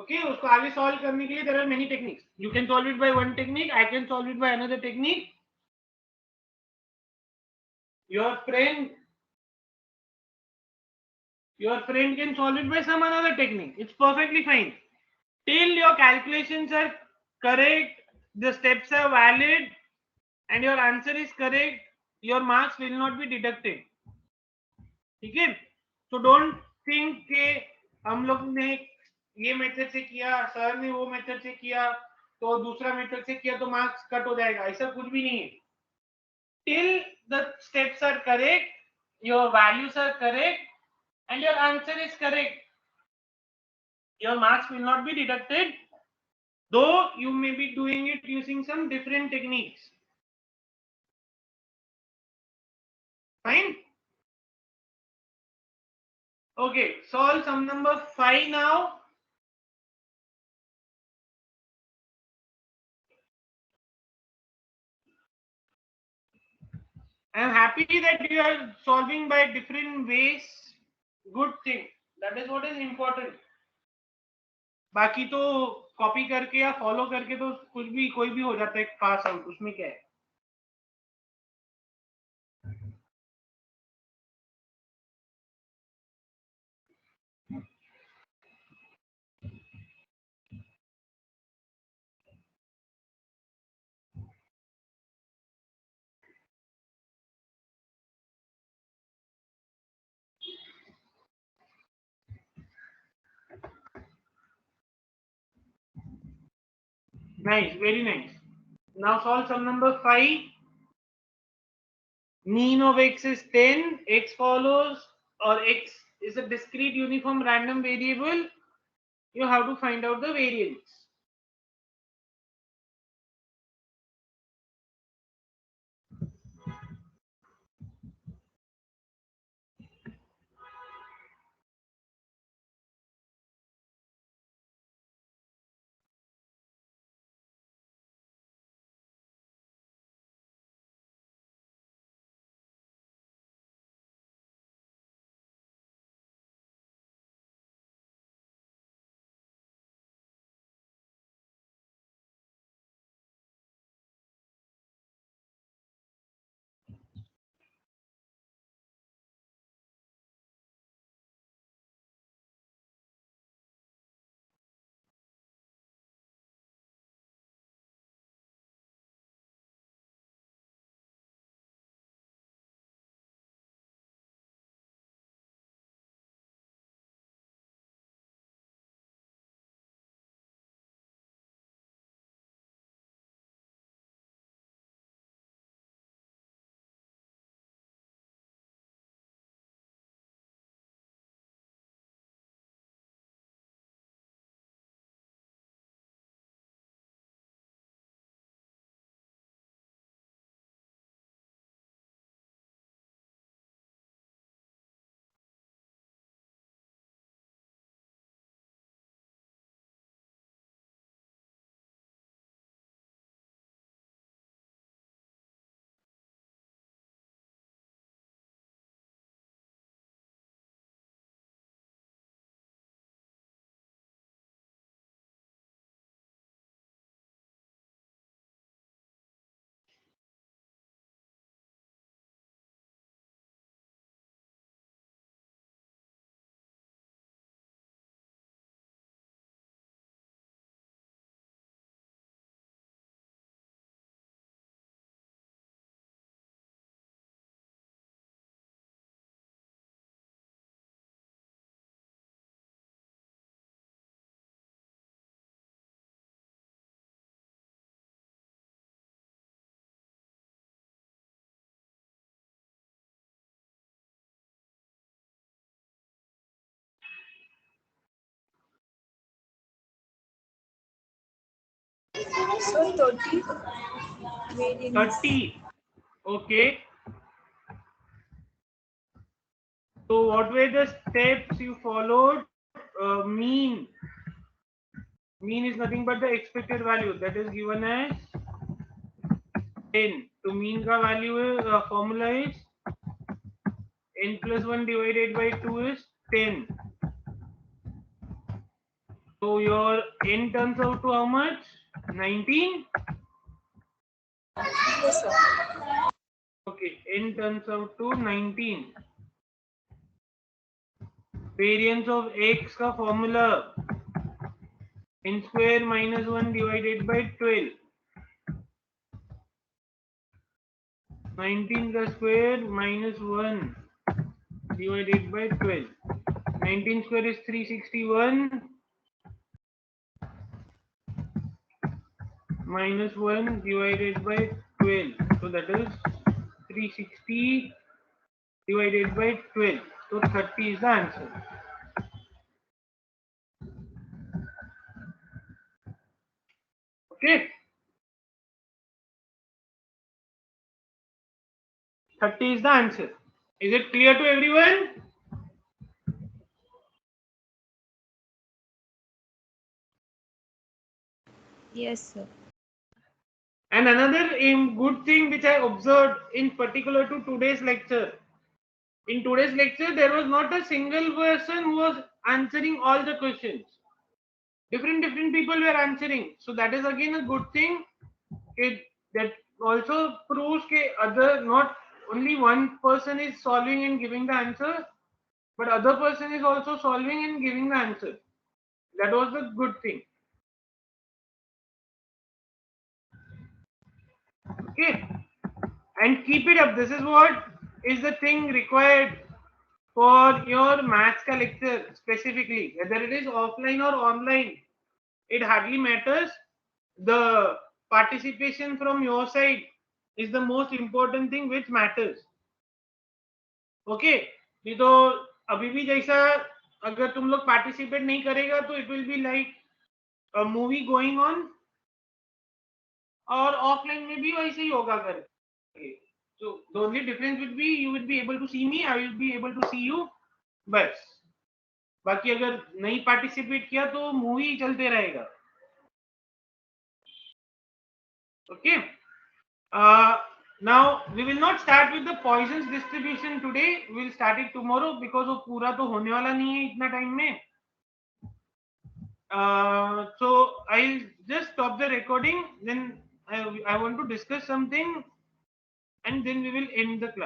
Okay, उसको आगे solve करने के लिए there are many techniques. You can solve it by one technique. I can solve it by another technique. Your friend can solve it by some another technique. It's perfectly fine. Till your calculations are correct, the steps are valid, and your answer is correct, your marks will not be deducted. ठीक है? So don't think कि हम लोग ने ये method से किया, sir ने वो मेथड से किया, तो दूसरा मेथड से किया तो मार्क्स कट हो जाएगा. ऐसा कुछ भी नहीं है. Till the steps are correct, your values are correct, and your answer is correct, your marks will not be deducted, though you may be doing it using some different techniques. Fine. Okay, solve sum number 5 now. I am happy that you are solving by different ways. Good thing. That is what is important. बाकी तो copy करके या follow करके तो कुछ भी कोई भी हो जाता है पास आउट, उसमें क्या है? Nice, very nice. Now solve sum number 5. Mean of x is 10. X follows, or x is a discrete uniform random variable. You have to find out the variance. So 30 variance. 30. Okay. So what were the steps you followed? Mean. Mean is nothing but the expected value that is given as 10. To mean का value formula is n plus 1 divided by 2 is 10. So your n turns out to how much? 19. Yes, sir. Okay, n turns out to 19. Variance of x का formula n square minus 1 divided by 12. 19 का square minus 1 divided by 12. 19 square is 361 minus 1 divided by 12. So that is 360 divided by 12. So 30 is the answer. Okay. 30 is the answer. Is it clear to everyone? Yes, sir. And another good thing which I observed in particular to today's lecture. In today's lecture, there was not a single person who was answering all the questions. different people were answering. So that is again a good thing. That also proves that not only one person is solving and giving the answer, but other person is also solving and giving the answer. That was the good thing. Okay, and keep it up. This is what is the thing required for your maths ka lecture specifically, whether it is offline or online. It hardly matters. The participation from your side is the most important thing which matters. Okay, नहीं तो अभी भी जैसा अगर तुम लोग participate नहीं करेगा तो it will be like a movie going on, और ऑफलाइन में भी वैसे ही होगा करके. So the only difference would be you will be able to see me, I will be able to see you. बस बाकी अगर नहीं पार्टिसिपेट किया तो मूवी चलते रहेगा. Okay. Now we will not start with the Poisson's distribution today. We will start it tomorrow because वो पूरा तो होने वाला नहीं है इतना टाइम में. So I'll just stop the recording. Then I want to discuss something, and then we will end the class.